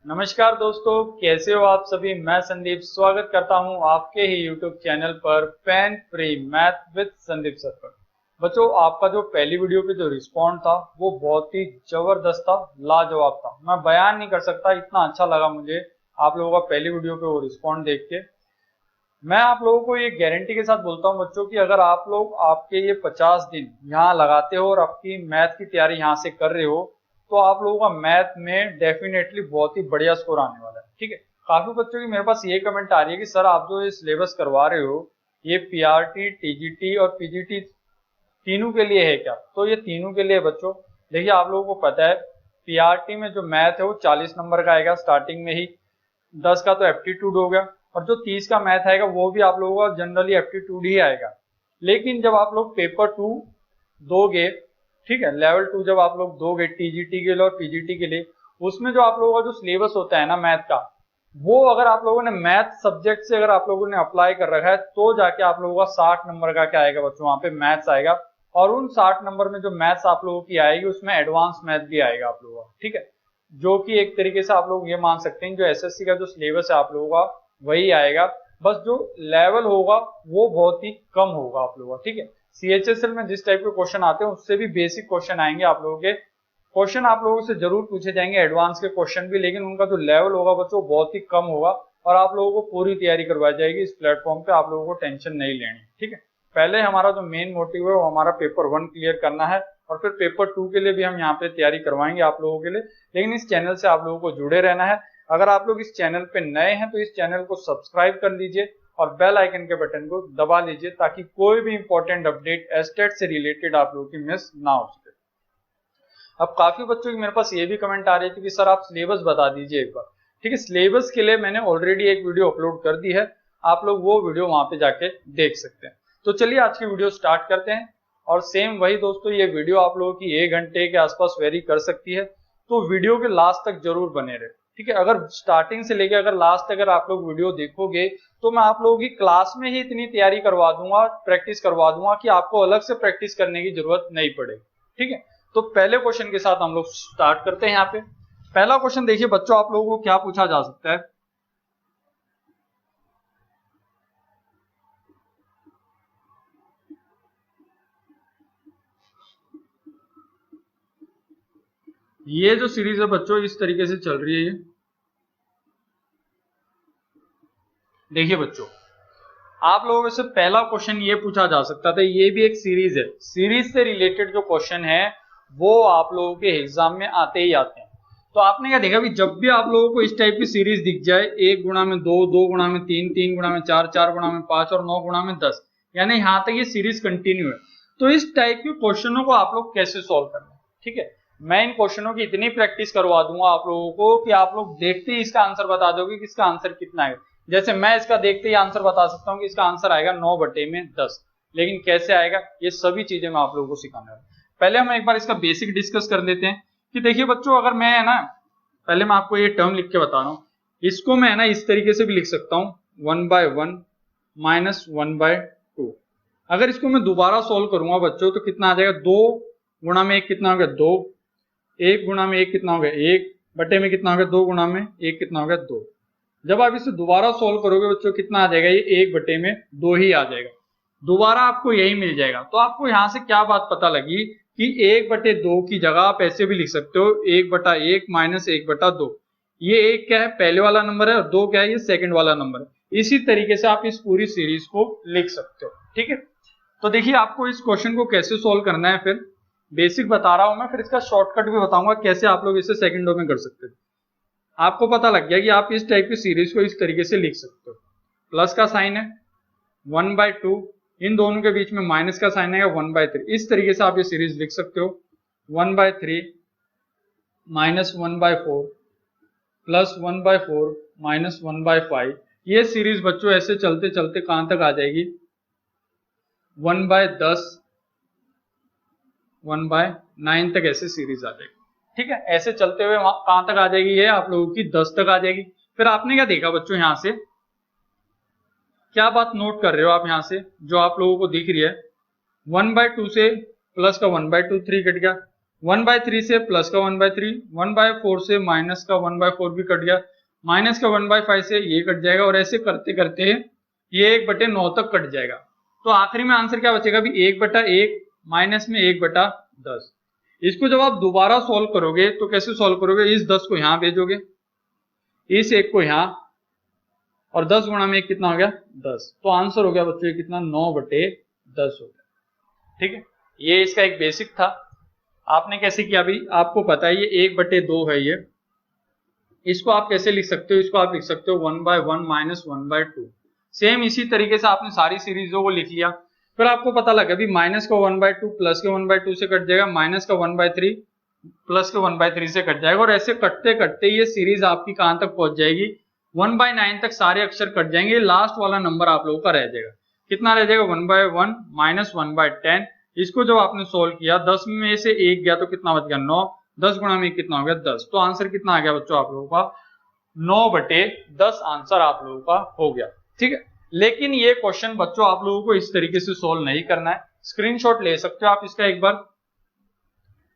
नमस्कार दोस्तों, कैसे हो आप सभी। मैं संदीप स्वागत करता हूं आपके ही YouTube चैनल पर pain free math with Sandeep sir पर। बच्चों, आपका जो पहली वीडियो पे जो रिस्पॉन्ड था वो बहुत ही जबरदस्त था, लाजवाब था। मैं बयान नहीं कर सकता, इतना अच्छा लगा मुझे आप लोगों का पहली वीडियो पे वो रिस्पॉन्ड देख के। मैं आप लोगों को ये गारंटी के साथ बोलता हूँ बच्चों कि अगर आप लोग आपके ये 50 दिन यहाँ लगाते हो और आपकी मैथ की तैयारी यहाँ से कर रहे हो तो आप लोगों का मैथ में डेफिनेटली बहुत ही बढ़िया स्कोर आने वाला है। ठीक है, काफी बच्चों की मेरे पास ये कमेंट आ रही है कि सर आप जो ये सिलेबस करवा रहे हो ये पीआरटी, टीजीटी और पीजीटी तीनों के लिए है क्या? तो ये तीनों के लिए बच्चों। देखिए, आप लोगों को पता है पीआरटी में जो मैथ है वो 40 नंबर का आएगा स्टार्टिंग में ही। 10 का तो एप्टीट्यूड हो गया और जो 30 का मैथ आएगा वो भी आप लोगों का जनरली एप्टीट्यूड ही आएगा। लेकिन जब आप लोग पेपर 2 दोगे, ठीक है, लेवल 2 जब आप लोग दोगे टीजीटी के लिए और पीजीटी के लिए, उसमें जो आप लोगों का जो सिलेबस होता है ना मैथ का, वो अगर आप लोगों ने मैथ सब्जेक्ट से अगर आप लोगों ने अप्लाई कर रखा है तो जाके आप लोगों का 60 नंबर का क्या आएगा बच्चों, वहां पे मैथ्स आएगा। और उन 60 नंबर में जो मैथ्स आप लोगों की आएगी उसमें एडवांस मैथ भी आएगा आप लोगों का। ठीक है, जो कि एक तरीके से आप लोग ये मान सकते हैं जो एसएससी का जो सिलेबस है आप लोगों का वही आएगा, बस जो लेवल होगा वो बहुत ही कम होगा आप लोगों का। ठीक है, सीएचएसएल में जिस टाइप के क्वेश्चन आते हैं उससे भी बेसिक क्वेश्चन आएंगे आप लोगों के। क्वेश्चन आप लोगों से जरूर पूछे जाएंगे, एडवांस के क्वेश्चन भी, लेकिन उनका जो लेवल होगा बच्चों बहुत ही कम होगा और आप लोगों को पूरी तैयारी करवाई जाएगी इस प्लेटफॉर्म पे। आप लोगों को टेंशन नहीं लेनी। ठीक है, पहले हमारा जो मेन मोटिव है वो हमारा पेपर 1 क्लियर करना है और फिर पेपर 2 के लिए भी हम यहाँ पे तैयारी करवाएंगे आप लोगों के लिए। लेकिन इस चैनल से आप लोगों को जुड़े रहना है। अगर आप लोग इस चैनल पे नए हैं तो इस चैनल को सब्सक्राइब कर लीजिए और बेल आइकन के बटन को दबा लीजिए ताकि कोई भी इंपॉर्टेंट अपडेट एस्टेट से रिलेटेड आप लोगों की मिस ना हो सके। अब काफी बच्चों की मेरे पास ये भी कमेंट आ रही थी कि सर आप सिलेबस बता दीजिए एक बार। ठीक है, सिलेबस के लिए मैंने ऑलरेडी एक वीडियो अपलोड कर दी है, आप लोग वो वीडियो वहां पे जाके देख सकते हैं। तो चलिए आज की वीडियो स्टार्ट करते हैं। और सेम वही दोस्तों, ये वीडियो आप लोगों की 1 घंटे के आसपास वेरी कर सकती है, तो वीडियो के लास्ट तक जरूर बने रहे। ठीक है, अगर स्टार्टिंग से लेकर अगर लास्ट तक अगर आप लोग वीडियो देखोगे तो मैं आप लोगों की क्लास में ही इतनी तैयारी करवा दूंगा, प्रैक्टिस करवा दूंगा कि आपको अलग से प्रैक्टिस करने की जरूरत नहीं पड़ेगी। ठीक है, तो पहले क्वेश्चन के साथ हम लोग स्टार्ट करते हैं। यहाँ पे पहला क्वेश्चन देखिए बच्चों, आप लोगों को क्या पूछा जा सकता है। ये जो सीरीज है बच्चों इस तरीके से चल रही है। ये देखिए बच्चों, आप लोगों से पहला क्वेश्चन ये पूछा जा सकता था, ये भी एक सीरीज है, सीरीज से रिलेटेड जो क्वेश्चन है वो आप लोगों के एग्जाम में आते ही आते हैं। तो आपने क्या देखा भी, जब भी आप लोगों को इस टाइप की सीरीज दिख जाए 1 गुणा में 2, 2 गुणा में 3, 3 गुणा में 4, 4 गुणा में 5 और 9 गुणा में 10, यानी यहां तक ये सीरीज कंटिन्यू है, तो इस टाइप के क्वेश्चनों को आप लोग कैसे सोल्व करना है। ठीक है, मैं इन क्वेश्चनों की इतनी प्रैक्टिस करवा दूंगा आप लोगों को कि आप लोग देखते ही इसका आंसर बता दोगे कि इसका आंसर कितना है। जैसे मैं इसका देखते ही आंसर बता सकता हूँ कि इसका आंसर आएगा 9/10, लेकिन कैसे आएगा ये सभी चीजें मैं आप लोगों को सिखाने वाला हूं। पहले हम एक बार इसका बेसिक डिस्कस कर लेते हैं कि देखिए बच्चों, अगर मैं है ना, पहले मैं आपको ये टर्म लिख के बता रहा हूं, इसको मैं है ना इस तरीके से भी लिख सकता हूं 1/1 माइनस 1/2। अगर इसको मैं दोबारा सोल्व करूंगा बच्चों तो कितना आ जाएगा, 2 गुणा में 1 कितना हो गया 2, 1 गुणा में 1 कितना हो गया 1, बटे में कितना हो गया 2 गुणा में 1 कितना हो गया 2। जब आप इसे दोबारा सोल्व करोगे बच्चों कितना आ जाएगा, ये 1/2 ही आ जाएगा, दोबारा आपको यही मिल जाएगा। तो आपको यहां से क्या बात पता लगी कि 1/2 की जगह आप ऐसे भी लिख सकते हो 1/1 माइनस 1/2। ये 1 क्या है, पहले वाला नंबर है, और 2 क्या है, ये सेकंड वाला नंबर है। इसी तरीके से आप इस पूरी सीरीज को लिख सकते हो। ठीक है, तो देखिए आपको इस क्वेश्चन को कैसे सोल्व करना है, फिर बेसिक बता रहा हूं मैं, फिर इसका शॉर्टकट भी बताऊंगा कैसे आप लोग इसे सेकंडों में कर सकते हो। आपको पता लग गया कि आप इस टाइप की सीरीज को इस तरीके से लिख सकते हो, प्लस का साइन है 1/2, इन दोनों के बीच में माइनस का साइन है 1/3। इस तरीके से आप ये सीरीज लिख सकते हो 1/3 माइनस 1/4 प्लस 1/4 माइनस 1/5। ये सीरीज बच्चों ऐसे चलते चलते कहां तक आ जाएगी, 1/10 1/9 तक ऐसे सीरीज आ जाएगी। ठीक है, ऐसे चलते हुए कहां तक आ जाएगी, ये आप लोगों की 10 तक आ जाएगी। फिर आपने क्या देखा बच्चों, यहां से क्या बात नोट कर रहे हो आप, यहां से जो आप लोगों को दिख रही है 1/2 से प्लस का 1/2 3 कट गया, 1/3 से प्लस का 1/3, 1/4 से माइनस का 1/4 भी कट गया, माइनस का 1/5 से ये कट जाएगा, और ऐसे करते करते ये 1/9 तक कट जाएगा। तो आखिरी में आंसर क्या बचेगा भी 1/1 माइनस में 1/10। इसको जब आप दोबारा सॉल्व करोगे तो कैसे सॉल्व करोगे, इस 10 को यहां भेजोगे, इस 1 को यहां, और 10 गुणा में 1 कितना हो गया 10। तो आंसर हो गया बच्चों ये कितना 9/10 हो गया। ठीक है, ये इसका एक बेसिक था। आपने कैसे किया अभी आपको पता है, ये 1/2 है ये, इसको आप कैसे लिख सकते हो, इसको आप लिख सकते हो 1/1 माइनस 1/2। सेम इसी तरीके से आपने सारी सीरीजों को लिख लिया, फिर आपको पता लगा भी माइनस का 1/2 प्लस के 1/2 से कट जाएगा, माइनस का 1/3 प्लस के 1/3 से कट जाएगा, और ऐसे कटते कटते ये सीरीज आपकी कहां तक पहुंच जाएगी 1/9 तक सारे अक्षर कट जाएंगे, लास्ट वाला नंबर आप लोगों का रह जाएगा। कितना रह जाएगा 1/1 माइनस 1/10। इसको जब आपने सोल्व किया 10 में से 1 गया तो कितना बच गया 9, 10 गुणा में कितना हो गया 10। तो आंसर कितना आ गया बच्चों आप लोगों का 9/10 आंसर आप लोगों का हो गया। ठीक है, लेकिन ये क्वेश्चन बच्चों आप लोगों को इस तरीके से सोल्व नहीं करना है, स्क्रीनशॉट ले सकते हो आप इसका एक बार।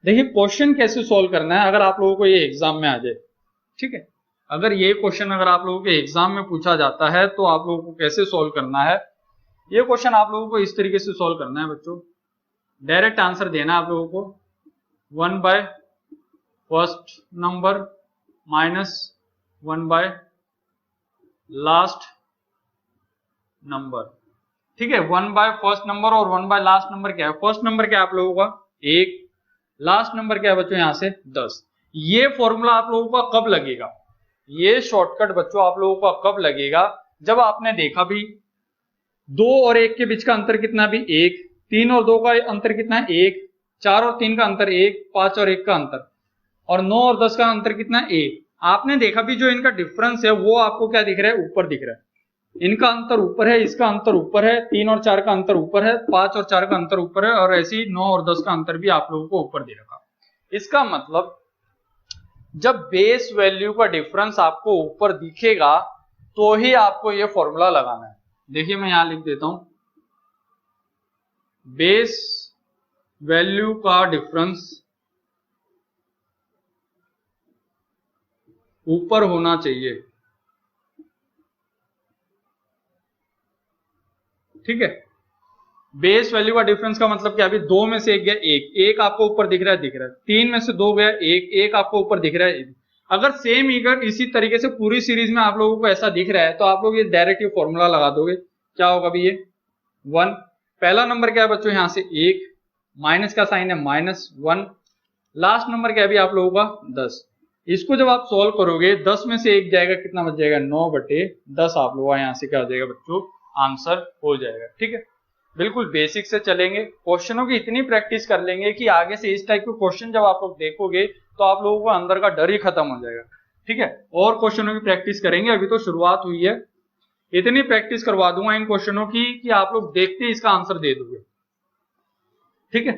देखिए क्वेश्चन कैसे सोल्व करना है अगर आप लोगों को ये एग्जाम में आ जाए। ठीक है, अगर ये क्वेश्चन अगर आप लोगों के एग्जाम में पूछा जाता है तो आप लोगों को कैसे सोल्व करना है, ये क्वेश्चन आप लोगों को इस तरीके से सोल्व करना है बच्चों। डायरेक्ट आंसर देना है आप लोगों को 1/फर्स्ट नंबर माइनस 1/लास्ट नंबर। ठीक है, 1/फर्स्ट नंबर और 1/लास्ट नंबर क्या है, फर्स्ट नंबर क्या है आप लोगों का 1, लास्ट नंबर क्या है बच्चों यहां से 10। ये फॉर्मूला आप लोगों का कब लगेगा, ये शॉर्टकट बच्चों आप लोगों का कब लगेगा, जब आपने देखा भी 2 और 1 के बीच का अंतर कितना भी 1, 3 और 2 का अंतर कितना है 1, 4 और 3 का अंतर 1, 5 और 1 का अंतर, और 9 और 10 का अंतर कितना है 1। आपने देखा भी जो इनका डिफरेंस है वो आपको क्या दिख रहा है ऊपर दिख रहा है, इनका अंतर ऊपर है, इसका अंतर ऊपर है, 3 और 4 का अंतर ऊपर है, 5 और 4 का अंतर ऊपर है, और ऐसे ही 9 और 10 का अंतर भी आप लोगों को ऊपर दे रखा। इसका मतलब जब बेस वैल्यू का डिफरेंस आपको ऊपर दिखेगा तो ही आपको यह फॉर्मूला लगाना है। देखिए मैं यहां लिख देता हूं, बेस वैल्यू का डिफरेंस ऊपर होना चाहिए। ठीक है, बेस वैल्यू का डिफरेंस का मतलब क्या, अभी 2 में से 1 गया 1, 1 आपको ऊपर दिख रहा है, 3 में से 2 गया 1, 1 आपको ऊपर दिख रहा है। अगर सेम इसी तरीके से पूरी सीरीज में आप लोगों को ऐसा दिख रहा है तो आप लोग ये डायरेक्ट ये फॉर्मूला लगा दोगे, क्या होगा भी ये 1, पहला नंबर क्या है बच्चों यहां से 1, माइनस का साइन है -1, लास्ट नंबर क्या है भी आप लोगों का 10। इसको जब आप सॉल्व करोगे 10 में से 1 जाएगा, कितना बच जाएगा 9/10 आप लोगों का यहां से क्या हो जाएगा बच्चों आंसर हो जाएगा। ठीक है, बिल्कुल बेसिक से चलेंगे, क्वेश्चनों की इतनी प्रैक्टिस कर लेंगे कि आगे से इस टाइप के क्वेश्चन जब आप लोग देखोगे तो आप लोगों को अंदर का डर ही खत्म हो जाएगा। ठीक है, और क्वेश्चनों की प्रैक्टिस करेंगे, अभी तो शुरुआत हुई है, इतनी प्रैक्टिस करवा दूंगा इन क्वेश्चनों की कि आप लोग देखते ही इसका आंसर दे दोगे। ठीक है,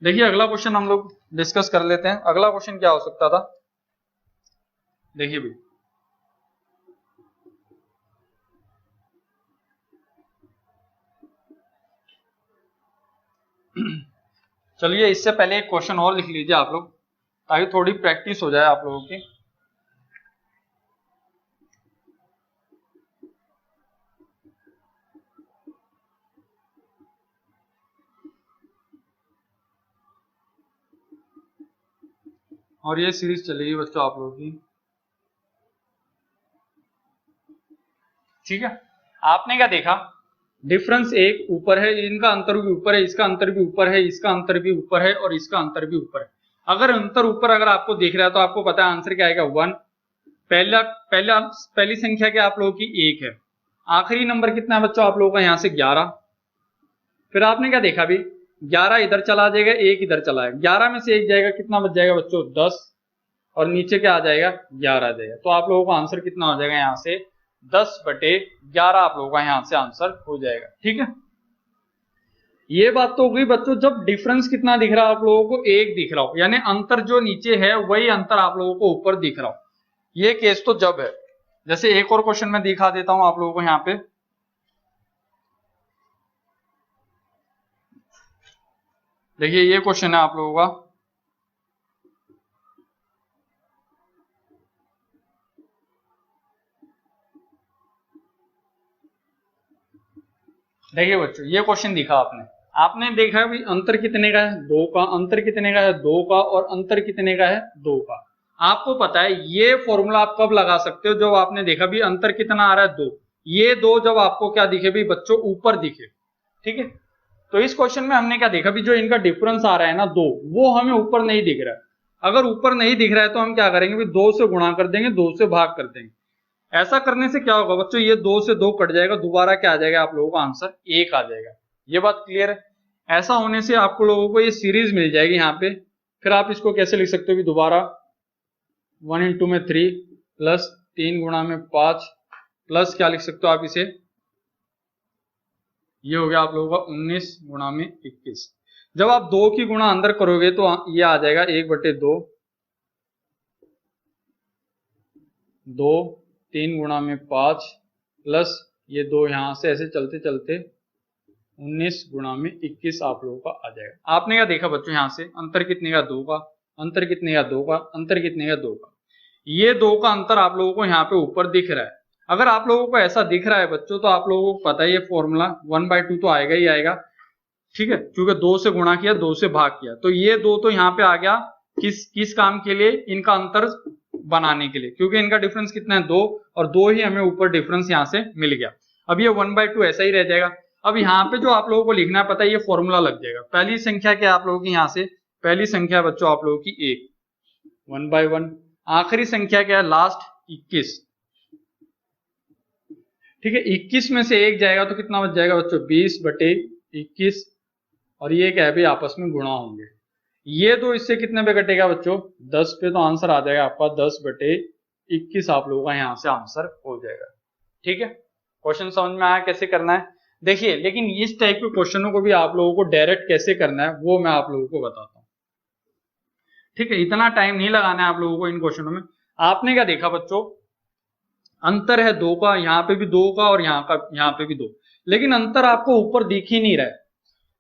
देखिए अगला क्वेश्चन हम लोग डिस्कस कर लेते हैं। अगला क्वेश्चन क्या हो सकता था, देखिए भाई चलिए इससे पहले एक क्वेश्चन और लिख लीजिए आप लोग, ताकि थोड़ी प्रैक्टिस हो जाए आप लोगों की। और ये सीरीज चलेगी बच्चों आप लोगों की। ठीक है, आपने क्या देखा, डिफरेंस 1 ऊपर है, इनका अंतर भी ऊपर है, इसका अंतर भी ऊपर है, इसका अंतर भी ऊपर है, और इसका अंतर भी ऊपर है। अगर अंतर ऊपर अगर आपको दिख रहा है तो आपको पता है आंसर क्या आएगा 1। पहली संख्या क्या आप लोगों की 1 है, आखिरी नंबर कितना है बच्चों आप लोगों का यहाँ से 11। फिर आपने क्या देखा भी 11 इधर चला जाएगा, 1 इधर चला जाएगा, 11 में से 1 जाएगा, कितना बच जाएगा बच्चों 10, और नीचे क्या आ जाएगा 11 आ जाएगा। तो आप लोगों का आंसर कितना हो जाएगा यहाँ से 10/11 आप लोगों का यहां से आंसर हो जाएगा। ठीक है, ये बात तो हो गई बच्चों जब डिफरेंस कितना दिख रहा है आप लोगों को 1 दिख रहा हो, यानी अंतर जो नीचे है वही अंतर आप लोगों को ऊपर दिख रहा हो। ये केस तो जब है, जैसे एक और क्वेश्चन में दिखा देता हूं आप लोगों को, यहां पे देखिए ये क्वेश्चन है आप लोगों का, देखिए बच्चों, ये क्वेश्चन दिखा आपने देखा भी अंतर कितने का है, 2 का, अंतर कितने का है, 2 का, और अंतर कितने का है, 2 का। आपको पता है ये फॉर्मूला आप कब लगा सकते हो, जब आपने देखा भी अंतर कितना आ रहा है, 2। ये 2 जब आपको क्या दिखे भी बच्चों, ऊपर दिखे, ठीक है। तो इस क्वेश्चन में हमने क्या देखा भी, जो इनका डिफरेंस आ रहा है ना 2, वो हमें ऊपर नहीं दिख रहा है। अगर ऊपर नहीं दिख रहा है तो हम क्या करेंगे भी, 2 से गुणा कर देंगे, 2 से भाग कर देंगे। ऐसा करने से क्या होगा बच्चों, ये 2 से 2 कट जाएगा, दोबारा क्या आ जाएगा आप लोगों का आंसर 1 आ जाएगा। ये बात क्लियर है। ऐसा होने से आपको लोगों को ये सीरीज मिल जाएगी यहाँ पे। फिर आप इसको कैसे लिख सकते हो भी, दोबारा 1 इंटू में 3 प्लस 3 गुणा में 5 प्लस क्या लिख सकते हो आप इसे, ये हो गया आप लोगों का 19 गुणा में 21। जब आप 2 की गुणा अंदर करोगे तो ये आ जाएगा 1/2, 2 3 गुणा में 5 प्लस ये 2 यहां से ऐसे चलते चलते 19 गुणा में 21 आप लोगों का आ जाएगा। आपने क्या देखा बच्चों, यहां से अंतर कितने का, 2 का, अंतर कितने का, 2 का, अंतर कितने का, 2 का। ये 2 का अंतर आप लोगों को यहाँ पे ऊपर दिख रहा है। अगर आप लोगों को ऐसा दिख रहा है बच्चों, तो आप लोगों को पता है ये फॉर्मूला 1/2 तो आएगा ही आएगा, ठीक है, क्योंकि 2 से गुणा किया, 2 से भाग किया, तो ये 2 तो यहाँ पे आ गया किस काम के लिए, इनका अंतर बनाने के लिए, क्योंकि इनका डिफरेंस कितना है, 2, और 2 ही हमें ऊपर डिफरेंस यहाँ से मिल गया। अब ये 1/2 ऐसा ही रह जाएगा। अब यहाँ पे जो आप लोगों को लिखना है, पता है ये फॉर्मूला लग जाएगा। पहली संख्या क्या आप लोगों की, यहाँ से पहली संख्या बच्चों आप लोगों की 1, 1/1। आखिरी संख्या क्या है, लास्ट 21, ठीक है। 21 में से 1 जाएगा तो कितना बच जाएगा बच्चों, 20/21, और ये क्या है भी, आपस में गुणा होंगे। ये 2 इससे कितने पे कटेगा बच्चों, 10 पे, तो आंसर आ जाएगा आपका 10/21 आप लोगों का यहाँ से आंसर हो जाएगा, ठीक है। क्वेश्चन समझ में आया कैसे करना है। देखिए, लेकिन इस टाइप के क्वेश्चनों को भी आप लोगों को डायरेक्ट कैसे करना है वो मैं आप लोगों को बताता हूँ, ठीक है। इतना टाइम नहीं लगाना है आप लोगों को इन क्वेश्चनों में। आपने क्या देखा बच्चों, अंतर है 2 का, यहाँ पे भी 2 का, और यहाँ पे भी 2, लेकिन अंतर आपको ऊपर दिख ही नहीं रहा है।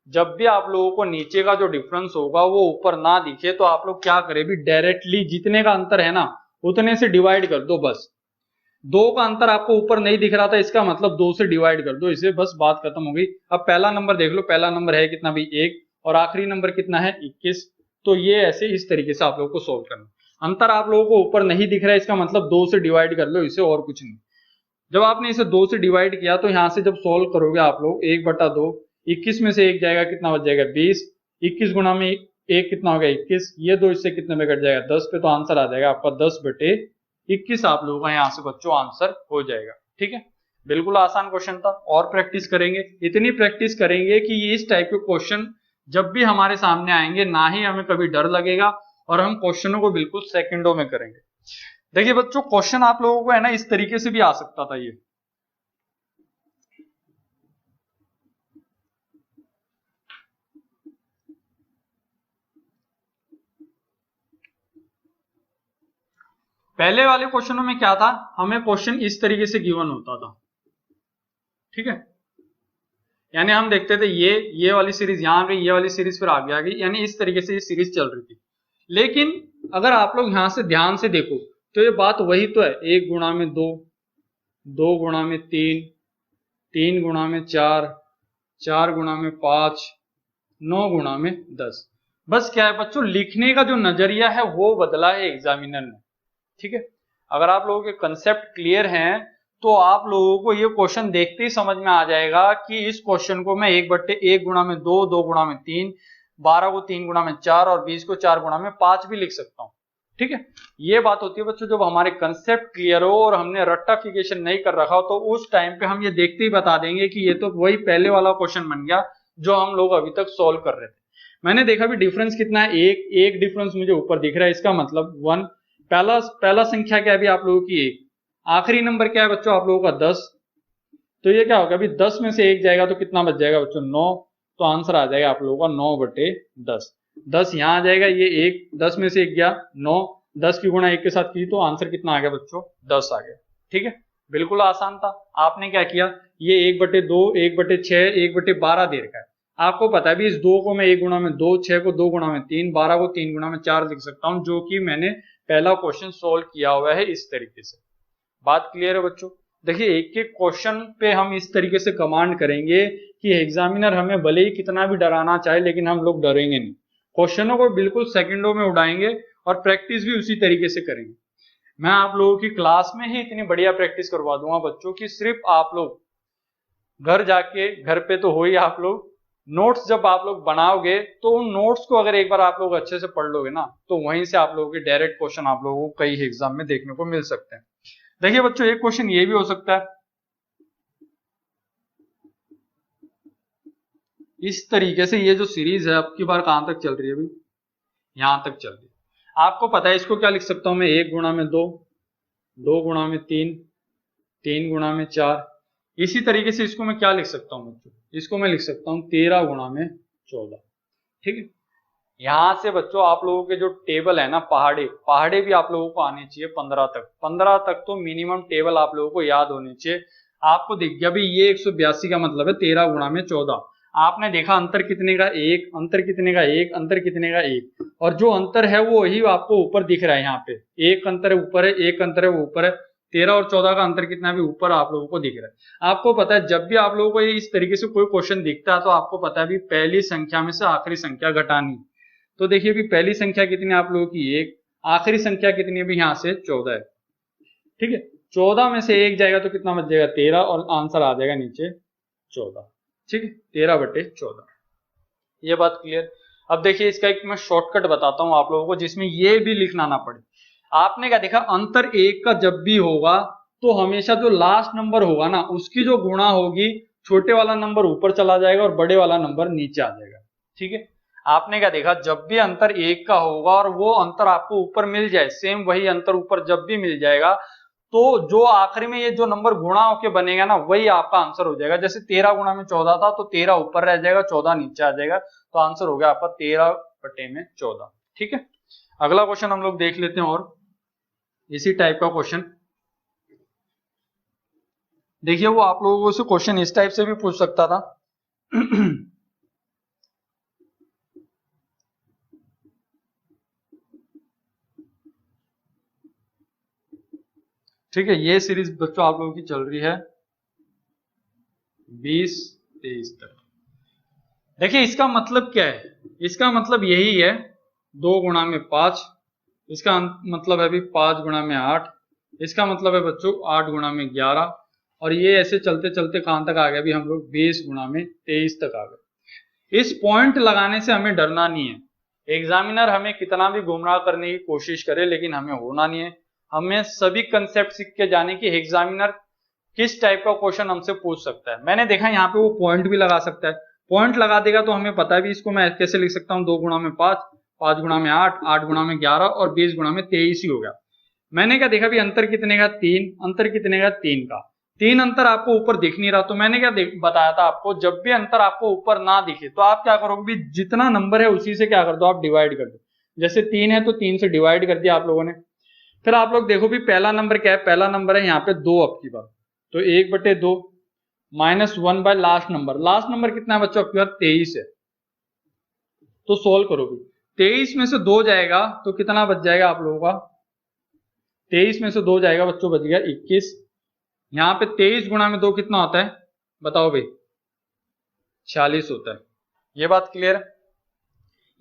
जब भी आप लोगों को नीचे का जो डिफरेंस होगा वो ऊपर ना दिखे, तो आप लोग क्या करें भी, डायरेक्टली जितने का अंतर है ना उतने से डिवाइड कर दो बस। 2 का अंतर आपको ऊपर नहीं दिख रहा था, इसका मतलब 2 से डिवाइड कर दो इसे, बस बात खत्म हो गई। अब पहला नंबर देख लो, पहला नंबर है कितना भी 1, और आखिरी नंबर कितना है 21। तो ये ऐसे इस तरीके से आप लोगों को सोल्व करना। अंतर आप लोगों को ऊपर नहीं दिख रहा है, इसका मतलब 2 से डिवाइड कर लो इसे, और कुछ नहीं। जब आपने इसे 2 से डिवाइड किया तो यहां से जब सोल्व करोगे आप लोग, 1/2, 21 में से 1 जाएगा, कितना बच जाएगा 20, 21 गुणा में 1 कितना हो गया 21, ये 2 इससे कितने में कट जाएगा 10 पे, तो आंसर आ जाएगा आपका 10/21 आप लोगों का यहाँ से बच्चों आंसर हो जाएगा, ठीक है। बिल्कुल आसान क्वेश्चन था, और प्रैक्टिस करेंगे, इतनी प्रैक्टिस करेंगे कि इस टाइप के क्वेश्चन जब भी हमारे सामने आएंगे ना ही हमें कभी डर लगेगा, और हम क्वेश्चनों को बिल्कुल सेकंडों में करेंगे। देखिए बच्चों, क्वेश्चन आप लोगों को है ना इस तरीके से भी आ सकता था। ये पहले वाले क्वेश्चनों में क्या था, हमें क्वेश्चन इस तरीके से गिवन होता था, ठीक है। यानी हम देखते थे ये वाली सीरीज यहां आ गई, ये वाली सीरीज फिर आगे आ गई, यानी इस तरीके से ये सीरीज चल रही थी। लेकिन अगर आप लोग यहां से ध्यान से देखो तो ये बात वही तो है, 1 गुणा में 2, 2 गुणा में 3, 3 गुणा में 4, 4 गुणा में 5, 9 गुणा में 10। बस क्या है बच्चों, लिखने का जो नजरिया है वो बदला है एग्जामिनर ने, ठीक है। अगर आप लोगों के कंसेप्ट क्लियर हैं तो आप लोगों को ये क्वेश्चन देखते ही समझ में आ जाएगा कि इस क्वेश्चन को मैं 1/1 गुणा में 2, 2 गुणा में 3, 12 को 3 गुणा में 4 और 20 को 4 गुणा में 5 भी लिख सकता हूं, ठीक है। ये बात होती है बच्चों, जब हमारे कंसेप्ट क्लियर हो और हमने रट्टाफिकेशन नहीं कर रखा हो, तो उस टाइम पे हम ये देखते ही बता देंगे कि ये तो वही पहले वाला क्वेश्चन बन गया जो हम लोग अभी तक सोल्व कर रहे थे। मैंने देखा भी डिफरेंस कितना है, एक डिफरेंस मुझे ऊपर दिख रहा है, इसका मतलब 1। पहला संख्या क्या है अभी आप लोगों की 1, आखिरी नंबर क्या है बच्चों आप लोगों का 10। तो ये क्या होगा अभी 10 में से 1 जाएगा तो कितना बच जाएगा बच्चों 9, तो आंसर आ जाएगा आप लोगों का 9/10। 10 यहां आ जाएगा, ये 1, 10 में से 1 गया 9, 10 की गुणा 1 के साथ की तो आंसर कितना आ गया बच्चों 10 आ गया, ठीक है। बिल्कुल आसान था। आपने क्या किया, ये 1/2, 1/6, 1/12 दे रखा है। आपको पता है भी इस 2 को मैं 1 गुणा में 2, 6 को 2 गुणा में 3, 12 को 3 गुणा में 4 लिख सकता हूं, जो कि मैंने पहला क्वेश्चन सोल्व किया हुआ है इस तरीके से। बात क्लियर है बच्चों। देखिए एक एक क्वेश्चन पे हम इस तरीके से कमांड करेंगे कि एग्जामिनर हमें भले ही कितना भी डराना चाहे लेकिन हम लोग डरेंगे नहीं, क्वेश्चनों को बिल्कुल सेकंडों में उड़ाएंगे और प्रैक्टिस भी उसी तरीके से करेंगे। मैं आप लोगों की क्लास में ही इतनी बढ़िया प्रैक्टिस करवा दूंगा बच्चों की, सिर्फ आप लोग घर जाके, घर पे तो हो ही आप लोग, नोट्स जब आप लोग बनाओगे तो उन नोट्स को अगर एक बार आप लोग अच्छे से पढ़ लोगे ना, तो वहीं से आप लोगों के डायरेक्ट क्वेश्चन आप लोगों को कई एग्जाम में देखने को मिल सकते हैं। देखिए बच्चों, एक क्वेश्चन ये भी हो सकता है इस तरीके से, ये जो सीरीज है अब की बार कहां तक चल रही है, अभी यहां तक चल रही है। आपको पता है इसको क्या लिख सकता हूं मैं, 1 गुणा में 2, 2 गुणा में 3, 3 गुणा में 4। इसी तरीके से इसको मैं क्या लिख सकता हूं बच्चों, इसको मैं लिख सकता हूं 13 गुणा में 14। ठीक है, यहां से बच्चों आप लोगों के जो टेबल है ना, पहाड़े पहाड़े भी आप लोगों को आने चाहिए 15 तक, 15 तक तो मिनिमम टेबल आप लोगों को याद होने चाहिए। आपको दिख गया भाई ये 182 का मतलब है 13 गुणा में 14। आपने देखा अंतर कितने का 1, अंतर कितने का 1, अंतर कितने का 1, और जो अंतर है वो वही आपको ऊपर दिख रहा है। यहाँ पे एक अंतर है ऊपर है, एक अंतर है वो ऊपर है, 13 और 14 का अंतर कितना भी ऊपर आप लोगों को दिख रहा है। आपको पता है जब भी आप लोगों को इस तरीके से कोई क्वेश्चन दिखता है तो आपको पता है भी पहली संख्या में से आखिरी संख्या घटानी। तो देखिए भी पहली संख्या कितनी है आप लोगों की 1, आखिरी संख्या कितनी है भी यहाँ से 14 है। ठीक है, 14 में से 1 जाएगा तो कितना बच जाएगा 13, और आंसर आ जाएगा नीचे 14। ठीक है, 13/14। ये बात क्लियर। अब देखिए इसका एक मैं शॉर्टकट बताता हूं आप लोगों को जिसमें ये भी लिखना ना पड़े। आपने क्या देखा, अंतर 1 का जब भी होगा तो हमेशा जो लास्ट नंबर होगा ना उसकी जो गुणा होगी, छोटे वाला नंबर ऊपर चला जाएगा और बड़े वाला नंबर नीचे आ जाएगा। ठीक है, आपने क्या देखा, जब भी अंतर 1 का होगा और वो अंतर आपको ऊपर मिल जाए, सेम वही अंतर ऊपर जब भी मिल जाएगा तो जो आखिरी में ये जो नंबर गुणा होके बनेगा ना वही आपका आंसर हो जाएगा। जैसे 13 गुणा में 14 था तो 13 ऊपर रह जाएगा, 14 नीचे आ जाएगा, तो आंसर हो गया आपका 13/14। ठीक है, अगला क्वेश्चन हम लोग देख लेते हैं और इसी टाइप का क्वेश्चन। देखिए वो आप लोगों से क्वेश्चन इस टाइप से भी पूछ सकता था ठीक है, ये सीरीज बच्चों आप लोगों की चल रही है 20-23 तक। देखिए इसका मतलब क्या है, इसका मतलब यही है 2 गुणा में 5, इसका मतलब है भी 5 गुणा में 8, इसका मतलब है बच्चों 8 गुणा में 11, और ये ऐसे चलते चलते कहां तक आ गया भी हम लोग 20 गुणा में 23 तक आ गए। इस पॉइंट लगाने से हमें डरना नहीं है, एग्जामिनर हमें कितना भी गुमराह करने की कोशिश करे लेकिन हमें होना नहीं है। हमें सभी कंसेप्ट सीख के जाने की एग्जामिनर किस टाइप का क्वेश्चन हमसे पूछ सकता है। मैंने देखा यहाँ पे वो पॉइंट भी लगा सकता है, पॉइंट लगा देगा तो हमें पता है भी इसको मैं कैसे लिख सकता हूँ, 2 गुणा में 5, 5 गुणा में 8, 8 गुणा में 11 और 20 गुणा में 23 ही हो गया। मैंने क्या देखा भी अंतर कितने का 3, अंतर कितने का 3 का, 3 अंतर आपको ऊपर दिख नहीं रहा, तो मैंने क्या बताया था आपको, जब भी अंतर आपको ऊपर ना दिखे तो आप क्या करोगे भी जितना नंबर है उसी से क्या कर दो, आप डिवाइड कर दो। जैसे 3 है तो 3 से डिवाइड कर दिया आप लोगों ने। फिर आप लोग देखो भी पहला नंबर क्या है, पहला नंबर है यहाँ पे 2 अब की बार, तो 1/2 -1 by last number, last number कितना है बच्चों आपके पास 23 है। तो सोल्व करो भी, 23 में से 2 जाएगा तो कितना बच जाएगा आप लोगों का, 23 में से 2 जाएगा बच्चों बच गया 21। यहाँ पे 23 गुणा में 2 कितना होता है बताओ भाई, 46 होता है। ये बात क्लियर है।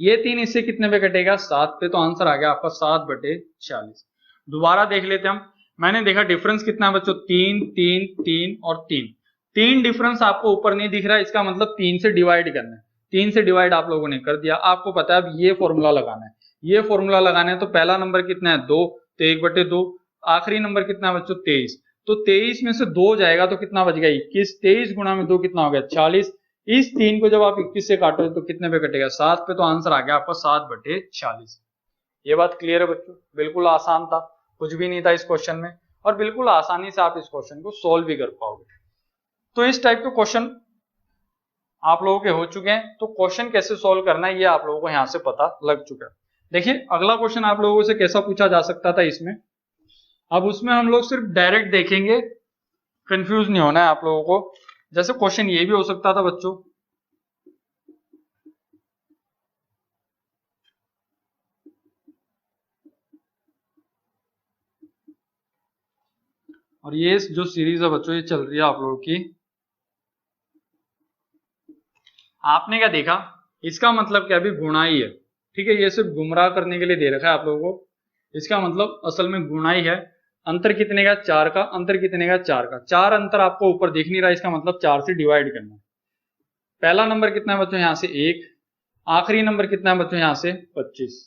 ये 3 इससे कितने पे कटेगा 7 पे, तो आंसर आ गया आपका 7/46। दोबारा देख लेते हैं हम। मैंने देखा डिफरेंस कितना है बच्चों, 3 3 3 और 3 डिफरेंस आपको ऊपर नहीं दिख रहा है, इसका मतलब 3 से डिवाइड करना है। 3 से डिवाइड आप लोगों ने कर दिया, आपको पता है अब ये फॉर्मूला लगाना है, ये फॉर्मूला लगाना है। तो पहला नंबर कितना है 2, तो 1/2, आखिरी नंबर कितना है बच्चों 23, तो 23 में से 2 जाएगा तो कितना बच गया 21, 23 गुणा में 2 कितना हो गया 40। इस 3 को जब आप 21 से काटो तो कितने पे कटेगा 7 पे, तो आंसर आ गया आपका 7/46। ये बात क्लियर है बच्चों, बिल्कुल आसान था, कुछ भी नहीं था इस क्वेश्चन में, और बिल्कुल आसानी से आप इस क्वेश्चन को सोल्व भी कर पाओगे। तो इस टाइप के क्वेश्चन आप लोगों के हो चुके हैं, तो क्वेश्चन कैसे सोल्व करना है ये आप लोगों को यहां से पता लग चुका है। देखिए अगला क्वेश्चन आप लोगों से कैसा पूछा जा सकता था इसमें, अब उसमें हम लोग सिर्फ डायरेक्ट देखेंगे, कंफ्यूज नहीं होना है आप लोगों को। जैसे क्वेश्चन ये भी हो सकता था बच्चों, और ये जो सीरीज है बच्चों ये चल रही है आप लोगों की आपने क्या देखा, इसका मतलब क्या भी गुणा ही है। ठीक है, ये सिर्फ गुमराह करने के लिए दे रखा है आप लोगों को। इसका मतलब असल में गुणा ही है। अंतर कितने का, 4 का। अंतर कितने का, 4 का। 4 अंतर आपको ऊपर दिख नहीं रहा, इसका मतलब 4 से डिवाइड करना है। पहला नंबर कितना है बच्चों, यहां से 1। आखिरी नंबर कितना है बच्चों, यहां से 25।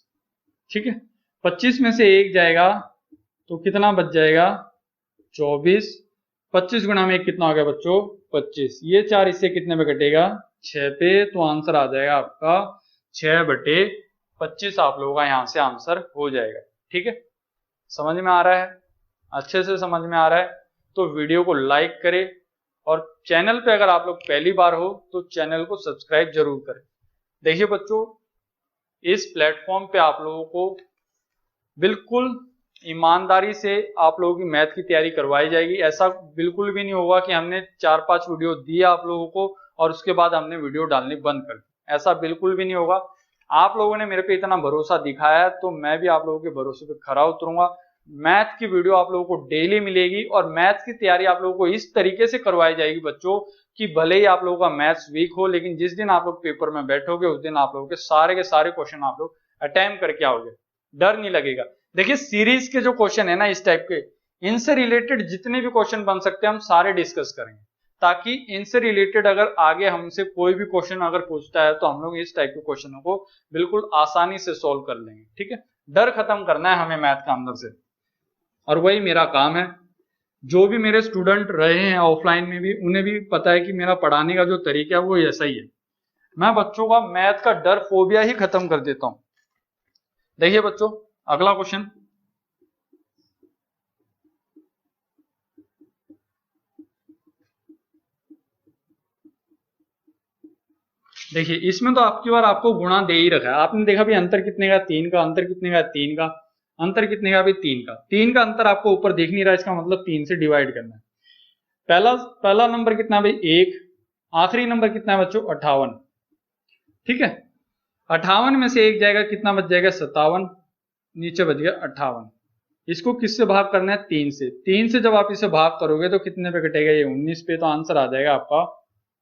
ठीक है, 25 में से 1 जाएगा तो कितना बच जाएगा, 24। 25 गुणा में 1 कितना हो गया बच्चों, 25। ये 4 इससे कितने पे कटेगा, 6 पे। तो आंसर आ जाएगा आपका 6/25 आप लोगों का यहां से आंसर हो जाएगा। ठीक है, समझ में आ रहा है, अच्छे से समझ में आ रहा है तो वीडियो को लाइक करें, और चैनल पे अगर आप लोग पहली बार हो तो चैनल को सब्सक्राइब जरूर करें। देखिए बच्चों, इस प्लेटफॉर्म पे आप लोगों को बिल्कुल ईमानदारी से आप लोगों की मैथ की तैयारी करवाई जाएगी। ऐसा बिल्कुल भी नहीं होगा कि हमने 4-5 वीडियो दिए आप लोगों को और उसके बाद हमने वीडियो डालनी बंद कर दी, ऐसा बिल्कुल भी नहीं होगा। आप लोगों ने मेरे पे इतना भरोसा दिखाया है तो मैं भी आप लोगों के भरोसे पे खरा उतरूंगा। मैथ की वीडियो आप लोगों को डेली मिलेगी और मैथ की तैयारी आप लोगों को इस तरीके से करवाई जाएगी बच्चों कि भले ही आप लोगों का मैथ्स वीक हो, लेकिन जिस दिन आप लोग पेपर में बैठोगे उस दिन आप लोगों के सारे क्वेश्चन आप लोग अटेम्प्ट करके आओगे, डर नहीं लगेगा। देखिए, सीरीज के जो क्वेश्चन है ना इस टाइप के, इनसे रिलेटेड जितने भी क्वेश्चन बन सकते हैं हम सारे डिस्कस करेंगे, ताकि इनसे रिलेटेड अगर आगे हमसे कोई भी क्वेश्चन अगर पूछता है तो हम लोग इस टाइप के क्वेश्चनों को बिल्कुल आसानी से सोल्व कर लेंगे। ठीक है, डर खत्म करना है हमें मैथ का अंदर से, और वही मेरा काम है। जो भी मेरे स्टूडेंट रहे हैं ऑफलाइन में भी, उन्हें भी पता है कि मेरा पढ़ाने का जो तरीका है वो ऐसा ही है। मैं बच्चों का मैथ का डर, फोबिया ही खत्म कर देता हूं। देखिए बच्चों, अगला क्वेश्चन, देखिए इसमें तो आपकी बार आपको गुणा दे ही रखा है। आपने देखा भी अंतर कितने का, 3 का। अंतर कितने का, 3 का। अंतर कितने का भी, 3 का। 3 का अंतर आपको ऊपर दिख नहीं रहा, इसका मतलब 3 से डिवाइड करना है। पहला नंबर कितना भाई, 1। आखिरी नंबर कितना है बच्चों, 58। ठीक है, 58 में से 1 जाएगा, कितना बच जाएगा, 57। नीचे बच गया 58। इसको किससे भाग करना है, 3 से। 3 से जब आप इसे भाग करोगे तो कितने पे कटेगा, ये 19 पे। तो आंसर आ जाएगा आपका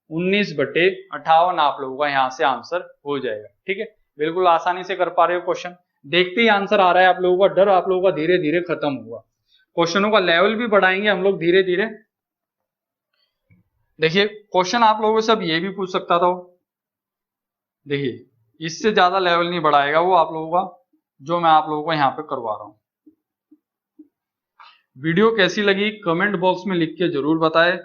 19/58 आप लोगों का यहाँ से आंसर हो जाएगा। ठीक है, बिल्कुल आसानी से कर पा रहे हो क्वेश्चन। देखते ही आंसर आ रहा है, आप लोगों का डर आप लोगों का धीरे धीरे खत्म होगा। क्वेश्चनों का लेवल भी बढ़ाएंगे हम लोग धीरे धीरे। देखिए, क्वेश्चन आप लोगों से अब ये भी पूछ सकता था, देखिए इससे ज्यादा लेवल नहीं बढ़ाएगा वो आप लोगों का, जो मैं आप लोगों को यहाँ पे करवा रहा हूं। वीडियो कैसी लगी कमेंट बॉक्स में लिख के जरूर बताएं,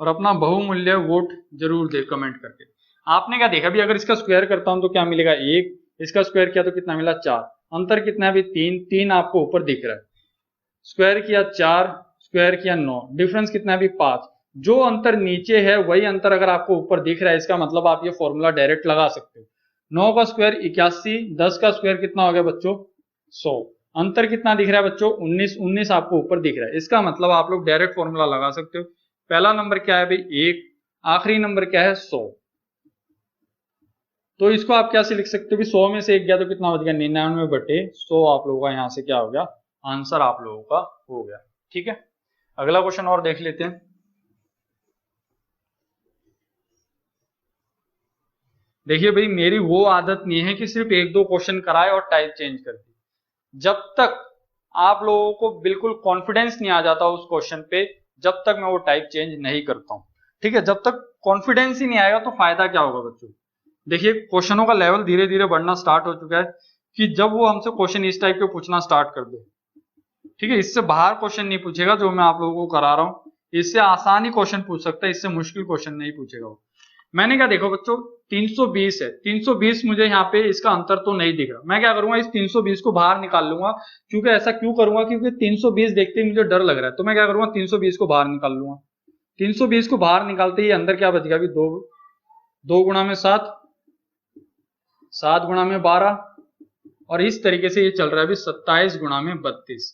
और अपना बहुमूल्य वोट जरूर दे कमेंट करके। आपने क्या देखा भी, अगर इसका स्क्वायर करता हूं तो क्या मिलेगा, 1। इसका स्क्वायर किया तो कितना मिला, 4। अंतर कितना है अभी, 3 आपको ऊपर दिख रहा है। स्क्वायर किया 4, स्क्वायर किया 9, डिफरेंस कितना है अभी, 5। जो अंतर नीचे है वही अंतर अगर आपको ऊपर दिख रहा है, इसका मतलब आप ये फॉर्मूला डायरेक्ट लगा सकते हो। 9 का स्क्वायर 81, 10 का स्क्वायर कितना हो गया बच्चों, 100। अंतर कितना दिख रहा है बच्चों, 19 आपको ऊपर दिख रहा है। इसका मतलब आप लोग डायरेक्ट फॉर्मूला लगा सकते हो। पहला नंबर क्या है भाई, 1। आखिरी नंबर क्या है, 100। तो इसको आप क्या से लिख सकते हो कि 100 में से 1 गया तो कितना बच गया, 99/100 आप लोगों का यहां से क्या हो गया, आंसर आप लोगों का हो गया। ठीक है, अगला क्वेश्चन और देख लेते हैं। देखिए भाई, मेरी वो आदत नहीं है कि सिर्फ 1-2 क्वेश्चन कराए और टाइप चेंज कर दी। जब तक आप लोगों को बिल्कुल कॉन्फिडेंस नहीं आ जाता उस क्वेश्चन पे, जब तक मैं वो टाइप चेंज नहीं करता हूं। ठीक है, जब तक कॉन्फिडेंस ही नहीं आएगा तो फायदा क्या होगा बच्चों। देखिए, क्वेश्चनों का लेवल धीरे धीरे बढ़ना स्टार्ट हो चुका है कि जब वो हमसे क्वेश्चन इस टाइप के पूछना स्टार्ट कर दे, ठीक है, इससे बाहर क्वेश्चन नहीं पूछेगा जो मैं आप लोगों को करा रहा हूं। इससे आसानी क्वेश्चन पूछ सकता है, इससे मुश्किल क्वेश्चन नहीं पूछेगा वो। मैंने क्या देखो बच्चों, 320 है। 320 मुझे यहाँ पे इसका अंतर तो नहीं दिख रहा। मैं क्या करूंगा, इस 320 को बाहर निकाल लूंगा। क्योंकि ऐसा क्यों करूंगा, क्योंकि 320 देखते ही मुझे डर लग रहा है। तो मैं क्या करूंगा, 320 को बाहर निकाल लूंगा। 320 को बाहर निकालते ही अंदर क्या बच गया अभी, 2 गुणा में 7, 7 गुणा में 12, और इस तरीके से ये चल रहा है अभी 27 गुणा में 32।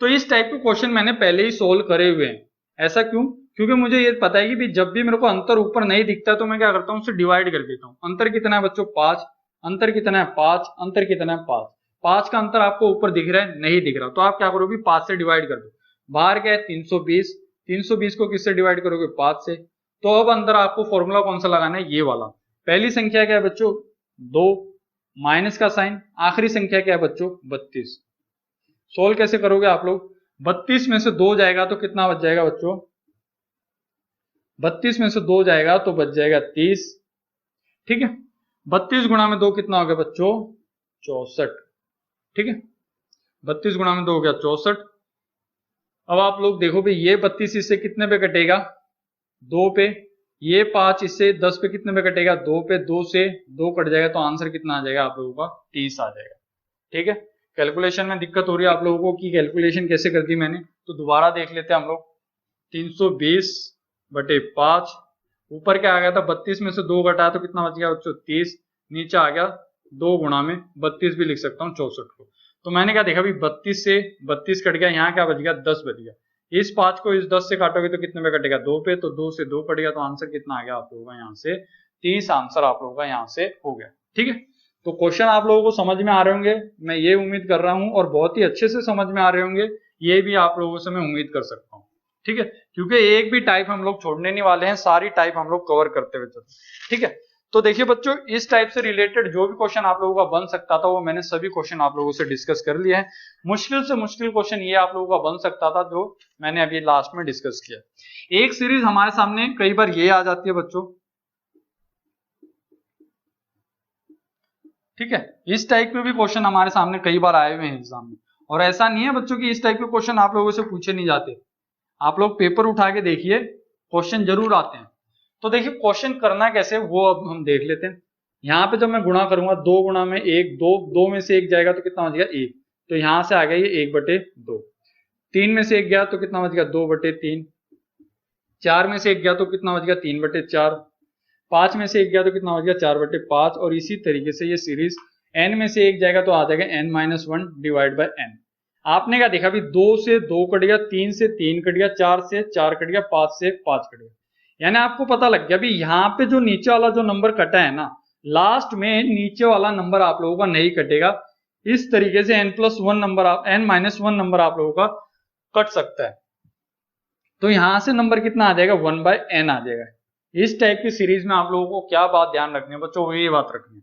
तो इस टाइप के क्वेश्चन मैंने पहले ही सोल्व करे हुए हैं। ऐसा क्यों, क्योंकि मुझे ये पता है कि जब भी मेरे को अंतर ऊपर नहीं दिखता तो मैं क्या करता हूँ, उसे डिवाइड कर देता हूँ। अंतर कितना है बच्चों, 5। अंतर कितना है, 5। अंतर कितना है, 5। 5 का अंतर आपको ऊपर दिख रहा है, नहीं दिख रहा, तो आप क्या करोगे, 5 से डिवाइड कर दो। बाहर क्या है, 320। 320 को किससे डिवाइड करोगे, 5 से। तो अब अंदर आपको फॉर्मूला कौन सा लगाना है, ये वाला। पहली संख्या क्या है बच्चों 2, माइनस का साइन, आखिरी संख्या क्या है बच्चों 32। सोल्व कैसे करोगे आप लोग, 32 में से 2 जाएगा तो कितना बच जाएगा बच्चों, 32 में से 2 जाएगा तो बच जाएगा 30। ठीक है, 32 गुणा में 2 कितना हो गया बच्चों 64। ठीक है, 32 गुणा में 2 हो गया 64। अब आप लोग देखो भाई ये 32 इससे कितने पे कटेगा 2 पे, ये 5 इससे 10 पे कितने पे कटेगा 2 पे, 2 से 2 कट जाएगा तो आंसर कितना आ जाएगा आप लोगों का 30 आ जाएगा। ठीक है, कैलकुलेशन में दिक्कत हो रही है आप लोगों को कि कैलकुलेशन कैसे कर दी मैंने, तो दोबारा देख लेते हैं हम लोग। 320/5, ऊपर क्या आ गया था 32 में से 2 घटाया तो कितना बच गया बच्चों 30, नीचे आ गया 2 गुणा में 32 भी लिख सकता हूँ 64 को। तो मैंने क्या देखा भाई 32 से 32 कट गया, यहाँ क्या बच गया 10 बच गया। इस 5 को इस 10 से काटोगे तो कितने पे कटेगा 2 पे, तो 2 से 2 कट गया तो आंसर कितना आ गया आप लोगों का यहाँ से 30 आंसर आप लोगों का यहाँ से हो गया। ठीक है, तो क्वेश्चन आप लोगों को समझ में आ रहे होंगे, मैं ये उम्मीद कर रहा हूँ, और बहुत ही अच्छे से समझ में आ रहे होंगे, ये भी आप लोगों से मैं उम्मीद कर सकता हूँ। ठीक है, क्योंकि एक भी टाइप हम लोग छोड़ने नहीं वाले हैं, सारी टाइप हम लोग कवर करते हुए चलते। ठीक है, तो देखिए बच्चों इस टाइप से रिलेटेड जो भी क्वेश्चन आप लोगों का बन सकता था वो मैंने सभी क्वेश्चन आप लोगों से डिस्कस कर लिया है। मुश्किल से मुश्किल क्वेश्चन ये आप लोगों का बन सकता था जो मैंने अभी लास्ट में डिस्कस किया। एक सीरीज हमारे सामने कई बार ये आ जाती है बच्चों, ठीक है, इस टाइप के भी क्वेश्चन हमारे सामने कई बार आए हुए हैं एग्जाम में, और ऐसा नहीं है बच्चों कि इस टाइप के क्वेश्चन आप लोगों से पूछे नहीं जाते। आप लोग पेपर उठा के देखिए, क्वेश्चन जरूर आते हैं। तो देखिए क्वेश्चन करना कैसे वो अब हम देख लेते हैं। यहाँ पे जब मैं गुणा करूंगा 2 गुणा में 1, 2 में से 1 जाएगा तो कितना बच गया 1, तो यहां से आ गया ये 1/2। 3 में से 1 गया तो कितना बच गया 2/3। 4 में से 1 गया तो कितना बच गया 3/4। 5 में से 1 गया तो कितना बच गया 4/5, और इसी तरीके से ये सीरीज n में से 1 जाएगा तो आ जाएगा n-1 डिवाइड बाय n। आपने क्या देखा अभी 2 से 2 कट गया, 3 से 3 कट गया, 4 से 4 कट गया, 5 से 5 कट गया, यानी आपको पता लग गया अभी यहाँ पे जो नीचे वाला जो नंबर कटा है ना, लास्ट में नीचे वाला नंबर आप लोगों का नहीं कटेगा। इस तरीके से n+1 नंबर n-1 नंबर आप लोगों का कट सकता है, तो यहां से नंबर कितना आ जाएगा 1/n आ जाएगा। इस टाइप की सीरीज में आप लोगों को क्या बात ध्यान रखनी है बच्चों, ये बात रखनी है।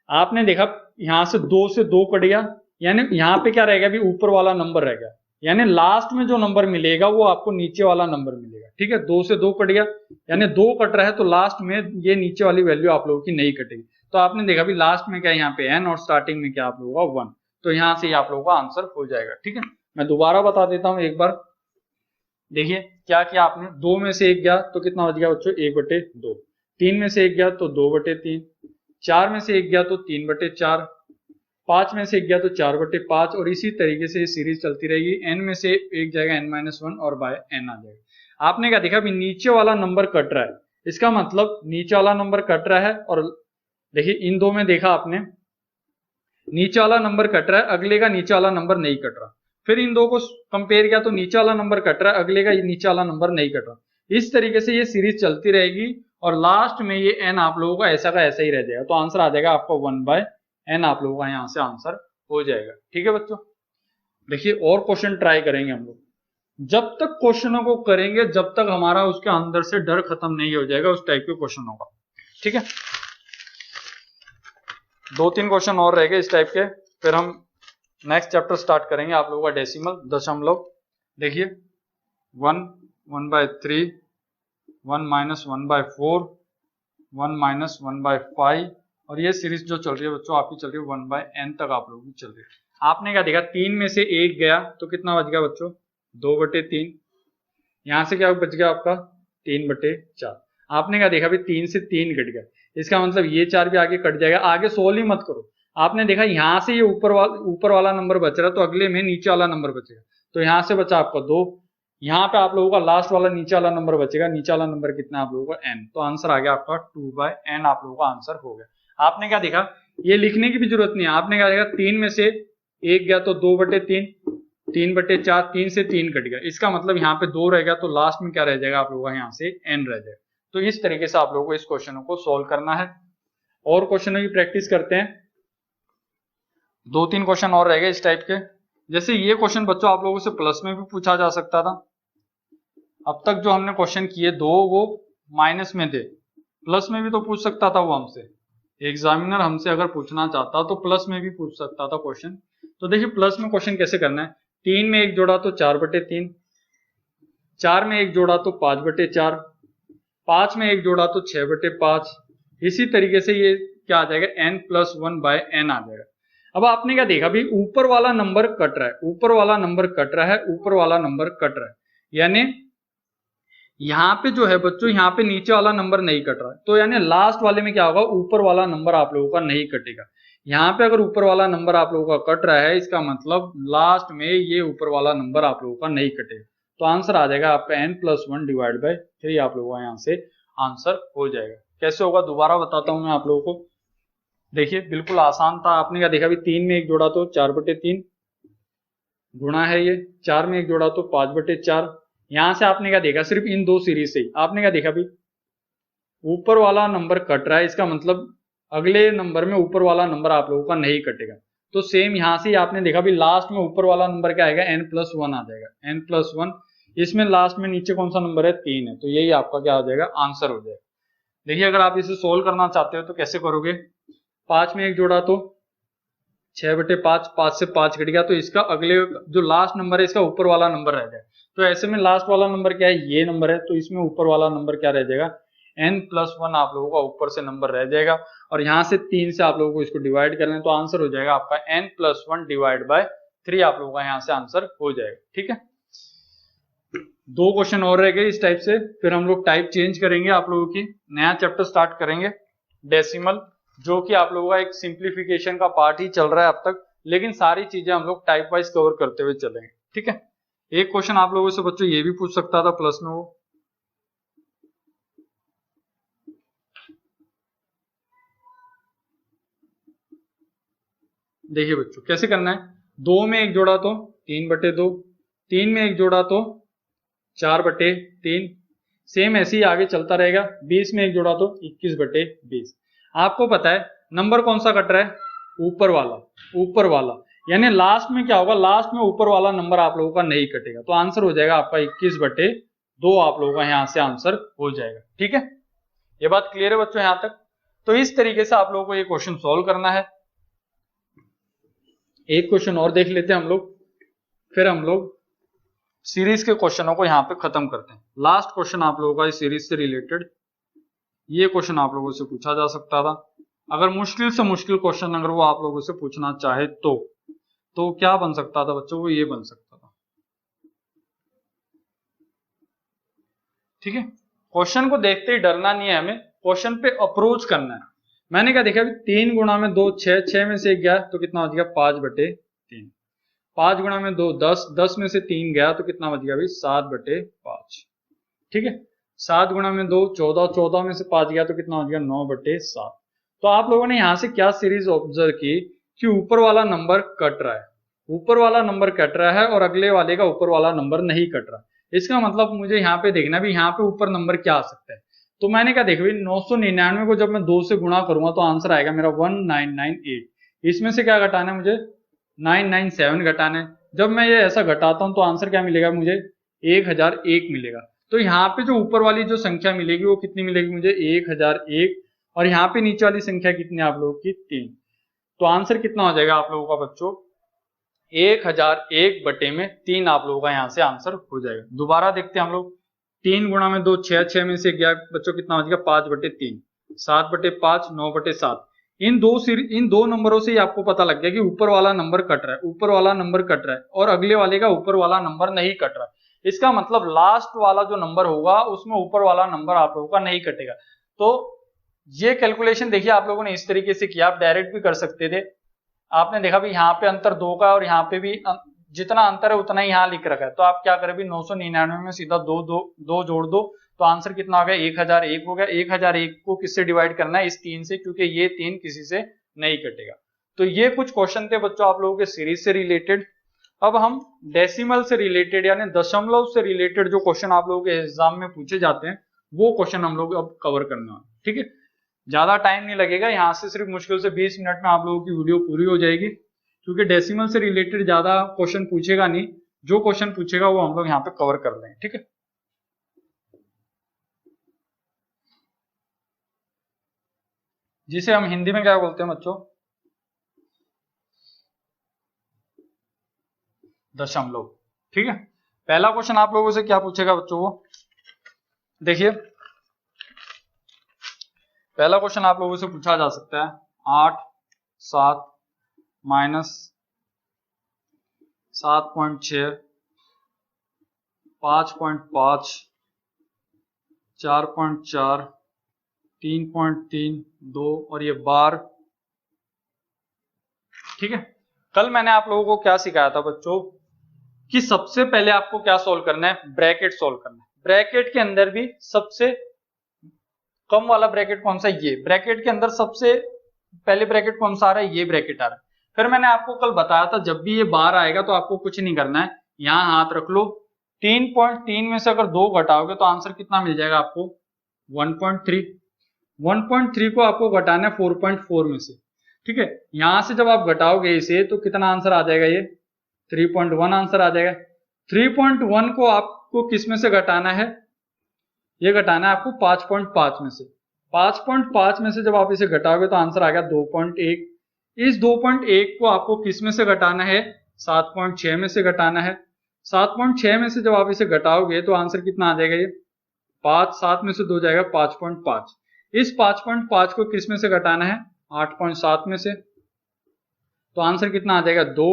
आपने देखा यहां से 2 से 2 कट गया, यानी यहाँ पे क्या रहेगा अभी ऊपर वाला नंबर रहेगा, यानी लास्ट में जो नंबर मिलेगा वो आपको नीचे वाला नंबर मिलेगा। ठीक है, 2 से 2 कट गया, यानी 2 कट रहा है तो लास्ट में ये नीचे वाली वैल्यू आप लोगों की नहीं कटेगी। तो आपने देखा भी लास्ट में क्या यहाँ पे n और स्टार्टिंग में क्या आप लोगों का 1, तो यहाँ से आप लोगों का आंसर हो जाएगा। ठीक है, मैं दोबारा बता देता हूँ एक बार, देखिए क्या किया आपने, 2 में से 1 गया तो कितना बच गया बच्चों 1/2। 3 में से 1 गया तो 2/3। 4 में से 1 गया तो 3/4। 5 में से 1 गया तो 4/5, और इसी तरीके से ये सीरीज चलती रहेगी। n में से 1 जाएगा n-1 और बाय n आ जाएगा। आपने क्या देखा अभी नीचे वाला नंबर कट रहा है, इसका मतलब नीचे वाला नंबर कट रहा है, और देखिए इन दो में देखा आपने नीचे वाला नंबर कट रहा है, अगले का नीचे वाला नंबर नहीं कट रहा। फिर इन दो को कंपेयर किया तो नीचे वाला नंबर कट रहा है, अगले का नीचे वाला नंबर नहीं कट रहा। इस तरीके से ये सीरीज चलती रहेगी, और लास्ट में ये n आप लोगों का ऐसा का ऐसा ही रह जाएगा, तो आंसर आ जाएगा आपका 1/n आप लोगों का यहाँ से आंसर हो जाएगा। ठीक है बच्चों, देखिए और क्वेश्चन ट्राई करेंगे हम लोग। जब तक क्वेश्चनों को करेंगे जब तक हमारा उसके अंदर से डर खत्म नहीं हो जाएगा उस टाइप के क्वेश्चनों का। ठीक है, 2-3 क्वेश्चन और रह गए इस टाइप के, फिर हम नेक्स्ट चैप्टर स्टार्ट करेंगे आप लोगों का डेसिमल दशमलव। देखिए 1, 1/3, 1 - 1/4, 1 - 1/5, और ये सीरीज जो चल रही है बच्चों आपकी चल रही है 1/n तक आप लोगों की चल रही है। आपने क्या देखा 3 में से 1 गया तो कितना बच गया बच्चों 2/3। यहां से क्या बच गया आपका 3/4। आपने क्या देखा भी 3 से 3 कट गया, इसका मतलब ये 4 भी आगे कट जाएगा। आगे सोल्व ही मत करो, आपने देखा यहां से ये ऊपर वाला नंबर बच रहा है, तो अगले में नीचे वाला नंबर बचेगा, तो यहां से बचा आपका 2। यहाँ पे आप लोगों का लास्ट वाला नीचे वाला नंबर बचेगा, नीचे वाला नंबर कितना आप लोगों का n, तो आंसर आ गया आपका 2/n आप लोगों का आंसर हो गया। आपने क्या देखा ये लिखने की भी जरूरत नहीं है, आपने क्या देखा 3 में से 1 गया तो 2/3, 3/4, 3 से 3 कट गया, इसका मतलब यहाँ पे 2 रह गया, तो लास्ट में क्या रह जाएगा आप लोगों का यहाँ से n रह जाएगा। तो इस तरीके से आप लोगों को इस क्वेश्चनों को सोल्व करना है, और क्वेश्चनों की प्रैक्टिस करते हैं। 2-3 क्वेश्चन और रह गए इस टाइप के, जैसे ये क्वेश्चन बच्चों आप लोगों से प्लस में भी पूछा जा सकता था। अब तक जो हमने क्वेश्चन किए 2 वो माइनस में थे, प्लस में भी तो पूछ सकता था वो हमसे, एग्जामिनर हमसे अगर पूछना चाहता तो प्लस में भी पूछ सकता था क्वेश्चन। तो देखिए प्लस में क्वेश्चन कैसे करना है, 3 में 1 जोड़ा तो 4/3, 4 में 1 जोड़ा तो 5/4, 5 में 1 जोड़ा तो 6/5, इसी तरीके से ये क्या आ जाएगा n+1/n आ जाएगा। अब आपने क्या देखा भाई, ऊपर वाला नंबर कट रहा है, ऊपर वाला नंबर कट रहा है, ऊपर वाला नंबर कट रहा है, यानी यहाँ पे जो है बच्चों, यहाँ पे नीचे वाला नंबर नहीं कट रहा है, तो यानी लास्ट वाले में क्या होगा, ऊपर वाला नंबर आप लोगों का नहीं कटेगा। यहाँ पे अगर ऊपर वाला नंबर आप लोगों का कट रहा है, इसका मतलब लास्ट में ये ऊपर वाला नंबर आप लोगों का नहीं कटेगा। तो आंसर आ जाएगा आपका n+1/3 आप लोगों का यहाँ से आंसर हो जाएगा। कैसे होगा दोबारा बताता हूं मैं आप लोगों को। देखिए बिल्कुल आसान था, आपने क्या देखा, 3 में 1 जोड़ा तो 4/3 गुणा है ये, 4 में 1 जोड़ा तो 5/4। यहां से आपने क्या देखा, सिर्फ इन दो सीरीज से ही आपने क्या देखा भाई, ऊपर वाला नंबर कट रहा है, इसका मतलब अगले नंबर में ऊपर वाला नंबर आप लोगों का नहीं कटेगा। तो सेम यहां से आपने देखा भी लास्ट में ऊपर वाला नंबर क्या आएगा, n+1 आ जाएगा, n+1। इसमें लास्ट में नीचे कौन सा नंबर है, 3 है, तो यही आपका क्या आ जाएगा, आंसर हो जाएगा। देखिए अगर आप इसे सोल्व करना चाहते हो तो कैसे करोगे, 5 में 1 जोड़ा तो 6/5, 5 से 5 घट गया, तो इसका अगले जो लास्ट नंबर है इसका ऊपर वाला नंबर रह जाएगा। तो ऐसे में लास्ट वाला नंबर क्या है, ये नंबर है, तो इसमें ऊपर वाला नंबर क्या रह जाएगा, n+1 आप लोगों का ऊपर से नंबर रह जाएगा, और यहाँ से 3 से आप लोगों को इसको डिवाइड करना है, तो आंसर हो जाएगा आपका n+1/3 आप लोगों का यहाँ से आंसर हो जाएगा। ठीक है, 2 क्वेश्चन और रह गए इस टाइप से, फिर हम लोग टाइप चेंज करेंगे, आप लोगों की नया चैप्टर स्टार्ट करेंगे डेसिमल, जो कि आप लोगों का एक सिंप्लीफिकेशन का पार्ट ही चल रहा है अब तक, लेकिन सारी चीजें हम लोग टाइप वाइज कवर करते हुए चलेंगे। ठीक है, एक क्वेश्चन आप लोगों से बच्चों ये भी पूछ सकता था प्लस में, वो देखिए बच्चों कैसे करना है, 2 में 1 जोड़ा तो 3/2, 3 में 1 जोड़ा तो 4/3, सेम ऐसे ही आगे चलता रहेगा, 20 में 1 जोड़ा तो 21/20। आपको पता है नंबर कौन सा कट रहा है, ऊपर वाला, ऊपर वाला, यानी लास्ट में क्या होगा, लास्ट में ऊपर वाला नंबर आप लोगों का नहीं कटेगा, तो आंसर हो जाएगा आपका 21/2 आप लोगों का यहाँ से आंसर हो जाएगा। ठीक है, ये बात क्लियर है बच्चों यहाँ तक। तो इस तरीके से आप लोगों को ये क्वेश्चन सॉल्व करना है। एक क्वेश्चन और देख लेते हैं हम लोग, फिर हम लोग सीरीज के क्वेश्चनों को यहाँ पे खत्म करते हैं। लास्ट क्वेश्चन आप लोगों का इस सीरीज से रिलेटेड, ये क्वेश्चन आप लोगों से पूछा जा सकता था, अगर मुश्किल से मुश्किल क्वेश्चन अगर वो आप लोगों से पूछना चाहे तो क्या बन सकता था बच्चों, वो ये बन सकता था। ठीक है, क्वेश्चन को देखते ही डरना नहीं है, हमें क्वेश्चन पे अप्रोच करना है। मैंने क्या देखा, 3 गुणा में 2 6, 6 में से 1 गया तो कितना बच गया, 5/3, 5 गुणा में 2 10, 10 में से 3 गया तो कितना बच गया भाई, 7/5। ठीक है, 7 गुणा में 2 14, 14 में से 5 गया तो कितना बच गया, 9/7। तो आप लोगों ने यहाँ से क्या सीरीज ऑब्जर्व की कि ऊपर वाला नंबर कट रहा है, ऊपर वाला नंबर कट रहा है और अगले वाले का ऊपर वाला नंबर नहीं कट रहा। इसका मतलब मुझे यहाँ पे देखना भी यहाँ पे ऊपर नंबर क्या आ सकता है। तो मैंने क्या देखा, 999 को जब मैं 2 से गुणा करूंगा तो आंसर आएगा मेरा 1998। इसमें से क्या घटाना है मुझे, 997 घटाना है। जब मैं ये ऐसा घटाता हूं तो आंसर क्या मिलेगा मुझे, 1001 मिलेगा। तो यहाँ पे जो ऊपर वाली जो संख्या मिलेगी वो कितनी मिलेगी मुझे, 1001, और यहाँ पे नीचे वाली संख्या कितनी है आप लोगों की, 3। तो आंसर कितना हो जाएगा आप लोगों का बच्चों, 1001/3 आप लोगों का यहाँ से आंसर हो जाएगा। दोबारा देखते हैं हम लोग, 3 गुणा में 2 6, 6 में से गया बच्चों कितना हो जाएगा, 5/3, 7/5, 9/7। इन दो नंबरों से ही आपको पता लग गया कि ऊपर वाला नंबर कट रहा है, ऊपर वाला नंबर कट रहा है और अगले वाले का ऊपर वाला नंबर नहीं कट रहा है। इसका मतलब लास्ट वाला जो नंबर होगा उसमें ऊपर वाला नंबर आप लोगों का नहीं कटेगा। तो ये कैलकुलेशन देखिए आप लोगों ने इस तरीके से किया, आप डायरेक्ट भी कर सकते थे। आपने देखा भी यहाँ पे अंतर 2 का और यहाँ पे भी जितना अंतर है उतना ही यहाँ लिख रखा है, तो आप क्या करें भी 999 में सीधा 2 जोड़ दो तो आंसर कितना हो गया, 1001 हो गया। 1001 को किससे डिवाइड करना है, इस 3 से, क्योंकि ये 3 किसी से नहीं कटेगा। तो ये कुछ क्वेश्चन थे बच्चों आप लोगों के सीरीज से रिलेटेड। अब हम डेसिमल से रिलेटेड यानी दशमलव से रिलेटेड जो क्वेश्चन आप लोगों के एग्जाम में पूछे जाते हैं वो क्वेश्चन हम लोग अब कवर करना है। ठीक है, ज्यादा टाइम नहीं लगेगा, यहाँ से सिर्फ मुश्किल से 20 मिनट में आप लोगों की वीडियो पूरी हो जाएगी, क्योंकि डेसिमल से रिलेटेड ज्यादा क्वेश्चन पूछेगा नहीं, जो क्वेश्चन पूछेगा वो हम लोग यहाँ पे कवर कर लेंगे। ठीक है, जिसे हम हिंदी में क्या बोलते हैं बच्चों, दशमलव। ठीक है, पहला क्वेश्चन आप लोगों से क्या पूछेगा बच्चों वो देखिए, पहला क्वेश्चन आप लोगों से पूछा जा सकता है 8 7 माइनस 7.6 5.5 4.4 3.3 2 और ये बार। ठीक है, कल मैंने आप लोगों को क्या सिखाया था बच्चों कि सबसे पहले आपको क्या सोल्व करना है, ब्रैकेट सोल्व करना है। ब्रैकेट के अंदर भी सबसे कम वाला ब्रैकेट कौन सा है, ये ब्रैकेट के अंदर सबसे पहले ब्रैकेट कौन सा आ रहा है, ये ब्रैकेट आ रहा है। फिर मैंने आपको कल बताया था जब भी ये बार आएगा तो आपको कुछ नहीं करना है, यहां हाथ रख लो, 3.3 में से अगर 2 घटाओगे तो आंसर कितना मिल जाएगा आपको 1.3। 1.3 को आपको घटाना है 4.4 में से। ठीक है, यहां से जब आप घटाओगे इसे तो कितना आंसर आ जाएगा, ये 3.1 आंसर आ जाएगा। 3.1 को आपको किस में से घटाना है, ये घटाना है आपको 5.5 में से। 5.5 में से जब आप इसे घटाओगे तो आंसर आ गया 2.1। इस 2.1 को आपको किस में से घटाना है, 7.6 में से घटाना है। 7.6 में से जब आप इसे घटाओगे तो आंसर कितना आ जाएगा, ये 5 7 में से 2 जाएगा 5.5। इस 5.5 को किस में से घटाना है, 8.7 में से, तो आंसर कितना आ जाएगा 2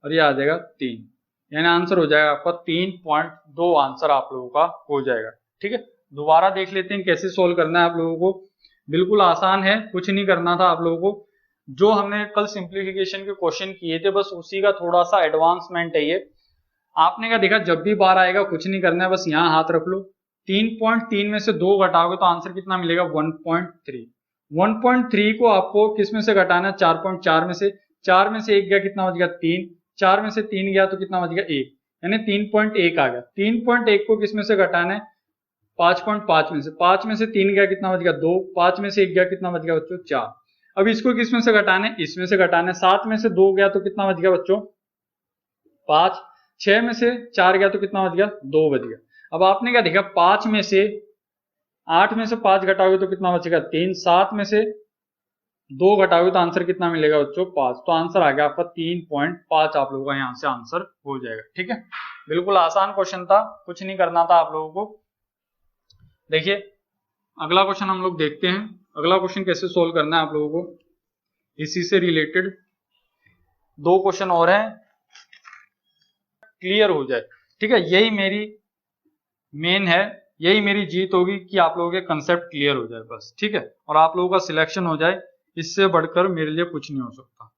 और ये आ जाएगा 3, यानी आंसर हो जाएगा आपका 3.2 आंसर आप लोगों का हो जाएगा। ठीक है, दोबारा देख लेते हैं कैसे सोल्व करना है आप लोगों को। बिल्कुल आसान है, कुछ नहीं करना था आप लोगों को, जो हमने कल सिंप्लीफिकेशन के क्वेश्चन किए थे बस उसी का थोड़ा सा एडवांसमेंट है ये। आपने क्या देखा, जब भी बार आएगा कुछ नहीं करना है, बस यहाँ हाथ रख लो, 3.3 में से 2 घटाओगे तो आंसर कितना मिलेगा 1.3। 1.3 को आपको किस में से घटाना है, 4.4 में से। 4 में से 1 गया कितना बच गया 3, 4 में से 3 गया तो कितना बच गया 1, यानी 3.1 आ गया। 3.1 को किस में से घटाना है, 5.5 में से। 5 में से 3 गया कितना बच गया 2, 5 में से 1 गया कितना बच गया बच्चों 4। अब इसको किस में से घटाना है, इसमें से घटाना है। 7 में से 2 गया तो कितना बच गया बच्चों 5, 6 में से 4 गया तो कितना बच गया 2 बच गया। अब आपने क्या देखा, 5 में से 8 में से 5 घटाओगे तो कितना बचेगा 3, 7 में से 2 घटाओगे तो आंसर कितना मिलेगा बच्चों 5, तो आंसर आ गया आपका 3.5 आप लोगों का यहाँ से आंसर हो जाएगा। ठीक है, बिल्कुल आसान क्वेश्चन था, कुछ नहीं करना था आप लोगों को। देखिए अगला क्वेश्चन हम लोग देखते हैं, अगला क्वेश्चन कैसे सोल्व करना है आप लोगों को, इसी से रिलेटेड 2 क्वेश्चन और हैं, क्लियर हो जाए। ठीक है, यही मेरी मेन है, यही मेरी जीत होगी कि आप लोगों के कंसेप्ट क्लियर हो जाए बस। ठीक है, और आप लोगों का सिलेक्शन हो जाए, इससे बढ़कर मेरे लिए कुछ नहीं हो सकता।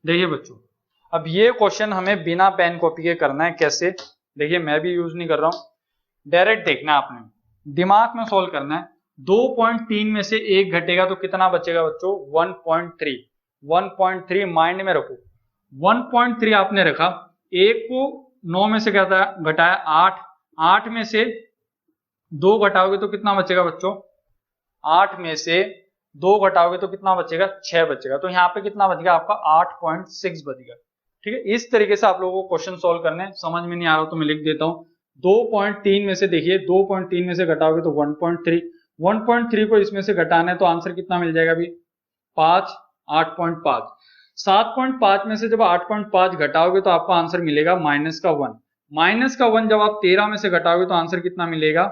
देखिए बच्चों, अब ये क्वेश्चन हमें बिना पेन कॉपी के करना है। कैसे, देखिए मैं भी यूज नहीं कर रहा हूं, डायरेक्ट देखना है आपने, दिमाग में सोल्व करना है। 2.3 में से 1 घटेगा तो कितना बचेगा बच्चों 1.3। 1.3 माइंड में रखो, 1.3 आपने रखा, 1 को 9 में से घटाया 8, 8 में से 2 घटाओगे तो कितना बचेगा बच्चों, 8 में से 2 घटाओगे तो कितना बचेगा 6 बचेगा, तो यहाँ पे कितना बच गया आपका 8.6 बच गया। ठीक है, इस तरीके से आप लोगों को क्वेश्चन सोल्व करने, समझ में नहीं आ रहा तो मैं लिख देता हूं। 2.3 में से देखिए, 2.3 में से घटाओगे तो 1.3, 1.3 को इसमें से घटाना है तो आंसर कितना मिल जाएगा अभी 5, 8.5। 7.5 में से जब 8.5 घटाओगे तो आपका आंसर मिलेगा माइनस का 1। माइनस का 1 जब आप 13 में से घटाओगे तो आंसर कितना मिलेगा,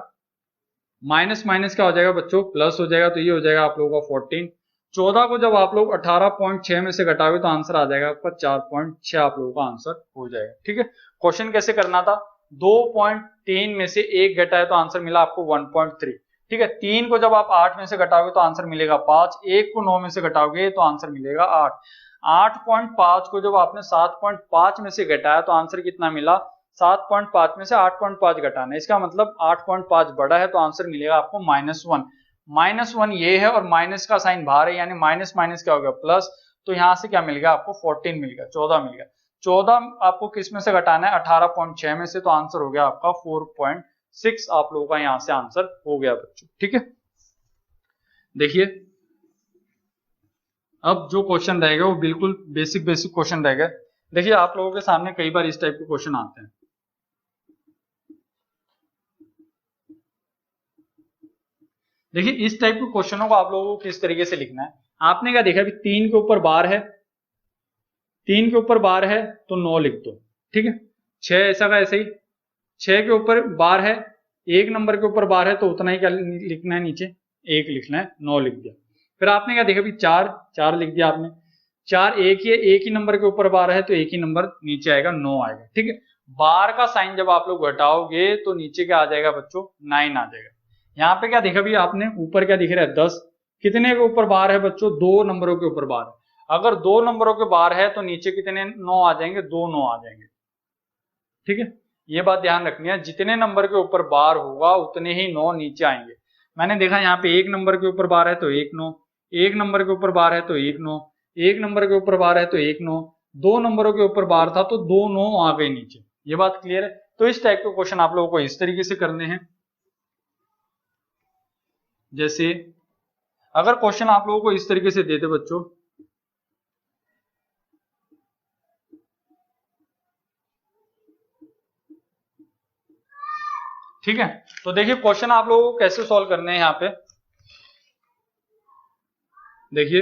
माइनस माइनस क्या हो जाएगा बच्चों प्लस हो जाएगा, तो ये हो जाएगा आप लोगों का 14। 14 को जब आप लोग 18.6 में से घटाओगे तो आंसर आ जाएगा आपका 4.6 आप लोगों का आंसर हो जाएगा। ठीक है, क्वेश्चन कैसे करना था, 2.3 में से 1 घटाए तो आंसर मिला आपको 1.3। ठीक है, 3 को जब आप 8 में से घटाओगे तो आंसर मिलेगा 5, 1 को 9 में से घटाओगे तो आंसर मिलेगा 8, 8.5 को जब आपने 7.5 में से घटाया तो आंसर कितना मिला, 7.5 में से 8.5 घटाना है, इसका मतलब 8.5 बड़ा है तो आंसर मिलेगा आपको -1। -1 ये है और माइनस का साइन बाहर है, यानी माइनस माइनस क्या हो गया प्लस, तो यहां से क्या मिल गया आपको 14 मिल गया, 14 मिल गया। 14 आपको किस में से घटाना है 18.6 में से, तो आंसर हो गया आपका 4.6 आप लोगों का यहां से आंसर हो गया बच्चों। ठीक है, देखिए अब जो क्वेश्चन रहेगा वो बिल्कुल बेसिक क्वेश्चन रहेगा। देखिए आप लोगों के सामने कई बार इस टाइप के क्वेश्चन आते हैं, देखिए इस टाइप के क्वेश्चनों को आप लोगों को किस तरीके से लिखना है, आपने क्या देखा अभी 3 के ऊपर बार है, 3 के ऊपर बार है तो 9 लिख दो, ठीक है। 6 ऐसा का ऐसे ही, 6 के ऊपर बार है, 1 नंबर के ऊपर बार है तो उतना ही क्या लिखना है, नीचे 1 लिखना है, 9 लिख दिया। फिर आपने क्या देखा अभी 4 लिख दिया आपने, 4 एक ही है, एक ही नंबर के ऊपर बार है तो एक ही नंबर नीचे आएगा, 9 आएगा, ठीक है। बार का साइन जब आप लोग घटाओगे तो नीचे क्या आ जाएगा बच्चों, 9 आ जाएगा। यहाँ पे क्या देखा भी आपने, ऊपर क्या दिख रहा है 10, कितने के ऊपर बार है बच्चों, 2 नंबरों के ऊपर बार है। अगर 2 नंबरों के बार है तो नीचे कितने 9 आ जाएंगे, 2 9 आ जाएंगे, ठीक है। ये बात ध्यान रखनी है, जितने नंबर के ऊपर बार होगा उतने ही 9 नीचे आएंगे। मैंने देखा यहाँ पे 1 नंबर के ऊपर बार है तो 1 9, 1 नंबर के ऊपर बार है तो 1 9, 1 नंबर के ऊपर बार है तो 1 9, 2 नंबरों के ऊपर बार था तो 2 9 आ गए नीचे। ये बात क्लियर है। तो इस टाइप के क्वेश्चन आप लोगों को इस तरीके से करने हैं। जैसे अगर क्वेश्चन आप लोगों को इस तरीके से देते बच्चों, ठीक है, तो देखिए क्वेश्चन आप लोगों को कैसे सॉल्व करने हैं। यहाँ पे देखिए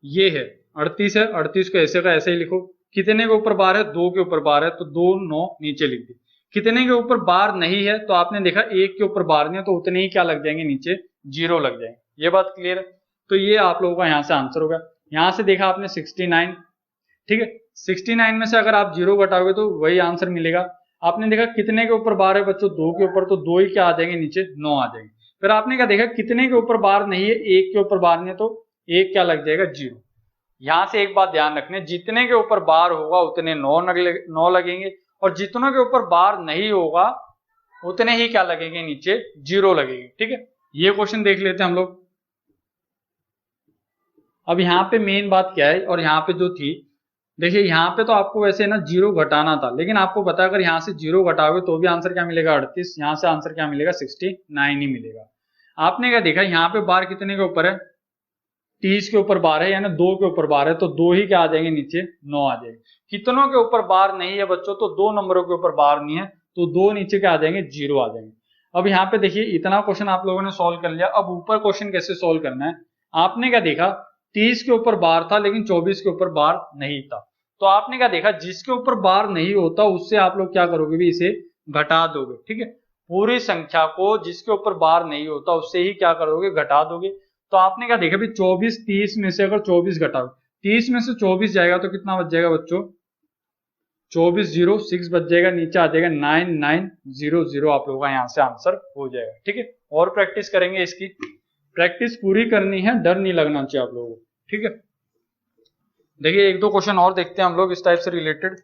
ये है 38 है, 38 को ऐसे का ऐसे ही लिखो, कितने के ऊपर बार है, 2 के ऊपर बार है तो 2 9 नीचे लिख दी। कितने के ऊपर बार नहीं है तो आपने देखा 1 के ऊपर बार नहीं है तो उतने ही क्या लग जाएंगे, नीचे 0 लग जाएंगे। ये बात क्लियर है। तो ये आप लोगों का यहाँ से आंसर होगा। यहाँ से देखा आपने 69, ठीक है, 69 में से अगर आप 0 घटाओगे तो वही आंसर मिलेगा। आपने देखा कितने के ऊपर बार है बच्चों, 2 के ऊपर, तो 2 ही क्या आ जाएंगे, नीचे 9 आ जाएंगे। फिर आपने क्या देखा कितने के ऊपर बार नहीं है, 1 के ऊपर बार नहीं है तो 1 क्या लग जाएगा, 0। यहां से एक बात ध्यान रखने, जितने के ऊपर बार होगा उतने 9 लगेंगे, और जितनों के ऊपर बार नहीं होगा उतने ही क्या लगेंगे, नीचे 0 लगेंगे, ठीक है। ये क्वेश्चन देख लेते हैं हम लोग। अब यहाँ पे मेन बात क्या है, और यहाँ पे जो थी, देखिए यहाँ पे तो आपको वैसे ना 0 घटाना था, लेकिन आपको पता है अगर यहाँ से 0 घटाओगे तो भी आंसर क्या मिलेगा, 38। यहाँ से आंसर क्या मिलेगा, 69 ही मिलेगा। आपने क्या देखा यहाँ पे बार कितने के ऊपर है, 30 के ऊपर बार है, यानी 2 के ऊपर बार है तो 2 ही क्या आ जाएंगे, नीचे 9 आ जाएंगे। कितनों के ऊपर बार नहीं है बच्चों, तो 2 नंबरों के ऊपर बार नहीं है तो 2 नीचे क्या आ जाएंगे, 0 आ जाएंगे। अब यहाँ पे देखिए इतना क्वेश्चन आप लोगों ने सॉल्व कर लिया। अब ऊपर क्वेश्चन कैसे सॉल्व करना है, आपने क्या देखा 30 के ऊपर बार था लेकिन 24 के ऊपर बार नहीं था, तो आपने क्या देखा जिसके ऊपर बार नहीं होता उससे आप लोग क्या करोगे भी, इसे घटा दोगे, ठीक है। पूरी संख्या को जिसके ऊपर बार नहीं होता उससे ही क्या करोगे, घटा दोगे। तो आपने क्या देखा भी 24 30 में से अगर 24 घटाओ, 30 में से 24 जाएगा तो कितना बच जाएगा बच्चों, 24 0 6 बच जाएगा, नीचे आ जाएगा 9900। आप लोगों का यहाँ से आंसर हो जाएगा, ठीक है। और प्रैक्टिस करेंगे, इसकी प्रैक्टिस पूरी करनी है, डर नहीं लगना चाहिए आप लोगों को, ठीक है। देखिए एक दो क्वेश्चन और देखते हैं हम लोग इस टाइप से रिलेटेड।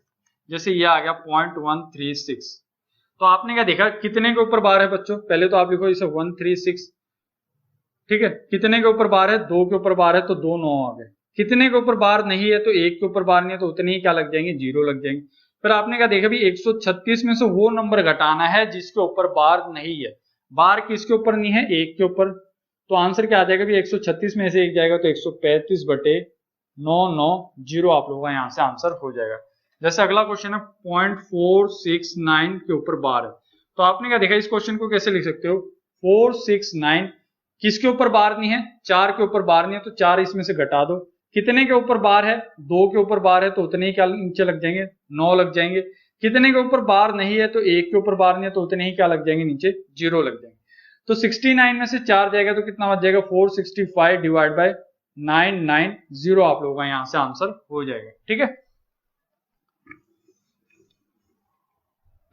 जैसे ये आ गया 0.136, तो आपने क्या देखा कितने के ऊपर बार है बच्चों, पहले तो आप लिखो इसे 136, ठीक है। कितने के ऊपर बार है, 2 के ऊपर बार है तो 2 9 आ गए। कितने के ऊपर बार नहीं है तो 1 के ऊपर बार नहीं है तो उतने ही क्या लग जाएंगे, 0 लग जाएंगे। फिर आपने क्या देखा भी 136 में से वो नंबर घटाना है जिसके ऊपर बार नहीं है। बार किसके ऊपर नहीं है, 1 के ऊपर, तो आंसर क्या आ जाएगा भी 136 में से 1 जाएगा तो 135 बटे 990 आप लोगों का यहाँ से आंसर हो जाएगा। जैसे अगला क्वेश्चन है 0.469 के ऊपर बार है, तो आपने क्या देखा इस क्वेश्चन को कैसे लिख सकते हो, 469 किसके ऊपर बार नहीं है, 4 के ऊपर बार नहीं है तो 4 इसमें से घटा दो। कितने के ऊपर बार है, 2 के ऊपर बार है तो उतने ही क्या नीचे लग जाएंगे, 9 लग जाएंगे। कितने के ऊपर बार नहीं है तो 1 के ऊपर बार नहीं है तो उतने ही क्या लग जाएंगे, नीचे 0 लग जाएंगे। तो 69 में से 4 जाएगा तो कितना बच जाएगा, 465 डिवाइड बाय 990 आप लोगों का यहाँ से आंसर हो जाएगा, ठीक है।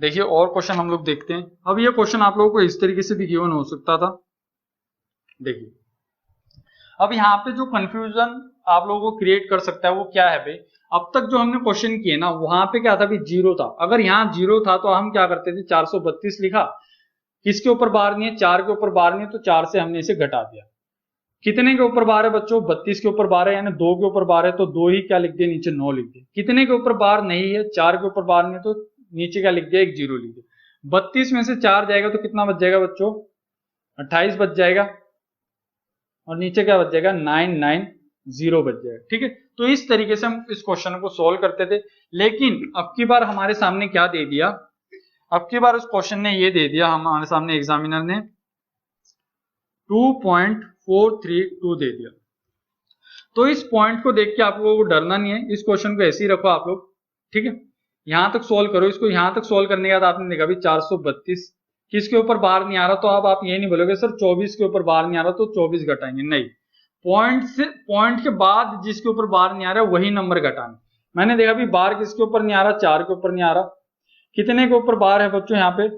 देखिए और क्वेश्चन हम लोग देखते हैं। अब ये क्वेश्चन आप लोगों को इस तरीके से भी गिवन हो सकता था। देखिए अब यहाँ पे जो कंफ्यूजन आप लोगों को क्रिएट कर सकता है वो क्या है भाई, अब तक जो हमने क्वेश्चन किए ना वहां पे क्या था भाई, 0 था। अगर यहाँ 0 था तो हम क्या करते थे, 432 लिखा, किसके ऊपर बार नहीं है, 4 के ऊपर बार नहीं है तो 4 से हमने इसे घटा दिया। कितने के ऊपर बार है बच्चों, 32 के ऊपर बार है, यानी 2 के ऊपर बार है तो 2 ही क्या लिख दिया, नीचे 9 लिख दिया। कितने के ऊपर बार नहीं है, 4 के ऊपर बार नहीं है तो नीचे क्या लिख दिया, एक 0 लिख दिया। 32 में से 4 जाएगा तो कितना बच जाएगा बच्चों, 28 बच जाएगा, और नीचे क्या बच जाएगा, 990 बच जाएगा, ठीक है। तो इस तरीके से हम इस क्वेश्चन को सोल्व करते थे। लेकिन अब की बार हमारे सामने क्या दे दिया, अब की बार उस क्वेश्चन ने ये दे दिया हमारे सामने, एग्जामिनर ने 2.432 दे दिया। तो इस पॉइंट को देख के आप लोगों को डरना नहीं है, इस क्वेश्चन को ऐसे ही रखो आप लोग, ठीक है। यहां तक सोल्व करो इसको, यहां तक सोल्व करने के बाद आपने देखा भी 432 किसके ऊपर बार नहीं आ रहा, तो अब आप ये नहीं बोलोगे सर 24 के ऊपर बार नहीं आ रहा तो 24 घटाएंगे, नहीं, पॉइंट के बाद जिसके ऊपर बार नहीं आ रहा वही नंबर घटाना। मैंने देखा भी बार किसके ऊपर नहीं आ रहा, 4 के ऊपर नहीं आ रहा, कितने के ऊपर बार है बच्चों, यहाँ पे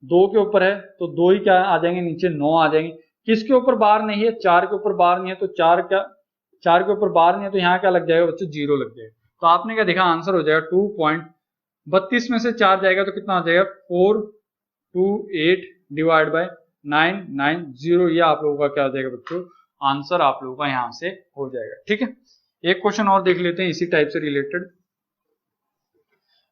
2 के ऊपर है, तो 2 ही क्या आ जाएंगे नीचे, 9 आ जाएंगे। किसके ऊपर बार नहीं है, 4 के ऊपर बार नहीं है, तो 4 के ऊपर बार नहीं है, तो यहाँ क्या लग जाएगा बच्चों, 0 लग जाएगा। तो आपने क्या देखा, आंसर हो जाएगा 2.32 में से 4 जाएगा तो कितना आ जाएगा, 428 डिवाइड बाय 990, ये आप लोगों का क्या हो जाएगा बच्चों, आंसर आप लोगों का यहां से हो जाएगा, ठीक है। एक क्वेश्चन और देख लेते हैं इसी टाइप से रिलेटेड,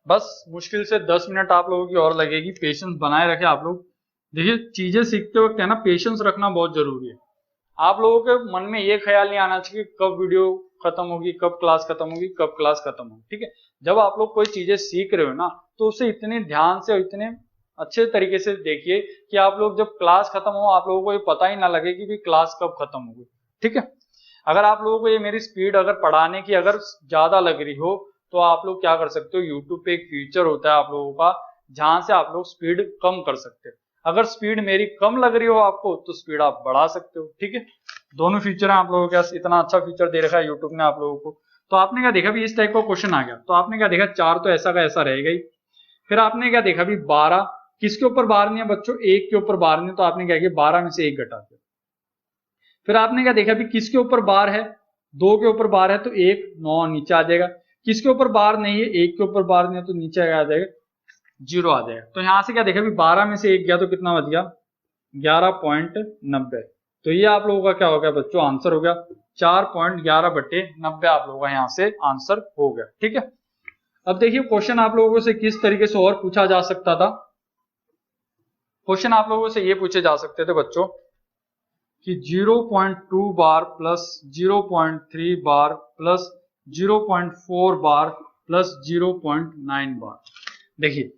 बस मुश्किल से 10 मिनट आप लोगों की और लगेगी, पेशेंस बनाए रखे आप लोग। देखिए चीजें सीखते वक्त है ना, पेशेंस रखना बहुत जरूरी है। आप लोगों के मन में ये ख्याल नहीं आना चाहिए कब वीडियो खत्म होगी, कब क्लास खत्म होगी, कब क्लास खत्म होगी, ठीक है। जब आप लोग कोई चीजें सीख रहे हो ना, तो उसे इतने ध्यान से और इतने अच्छे तरीके से देखिए कि आप लोग जब क्लास खत्म हो आप लोगों को ये पता ही ना लगे कि भी क्लास कब खत्म होगी, ठीक है। अगर आप लोगों को ये मेरी स्पीड अगर पढ़ाने की अगर ज्यादा लग रही हो, तो आप लोग क्या कर सकते हो, यूट्यूब पे एक फीचर होता है आप लोगों का जहां से आप लोग स्पीड कम कर सकते हो। अगर स्पीड मेरी कम लग रही हो आपको, तो स्पीड आप बढ़ा सकते हो, ठीक है। दोनों फीचर है आप लोगों के पास, इतना अच्छा फीचर दे रखा है यूट्यूब ने आप लोगों को। तो आपने क्या देखा भी, इस टाइप का क्वेश्चन आ गया, तो आपने क्या देखा, 4 तो ऐसा का ऐसा रहेगा ही। फिर आपने क्या देखा भी 12 किसके ऊपर बार नहीं है बच्चों, 1 के ऊपर बार नहीं, तो आपने क्या किया 12 में से 1 घटा दिया। फिर आपने क्या देखा भी किसके ऊपर बार है, 2 के ऊपर बार है, तो 1 9 नीचे आ जाएगा। किसके ऊपर बार नहीं है, 1 के ऊपर बार नहीं है, तो नीचे आ जाएगा 0 आ जाएगा। तो यहां से क्या देखा भी 12 में से 1 गया तो कितना बच गया, 11.90। तो ये आप लोगों का क्या हो गया बच्चों, आंसर हो गया 4.11/90 आप लोगों का यहाँ से आंसर हो गया, ठीक है। अब देखिए क्वेश्चन आप लोगों से किस तरीके से और पूछा जा सकता था। क्वेश्चन आप लोगों से ये पूछे जा सकते थे बच्चों कि 0.2 बार प्लस 0.3 बार प्लस 0.4 बार प्लस 0.9 बार। देखिए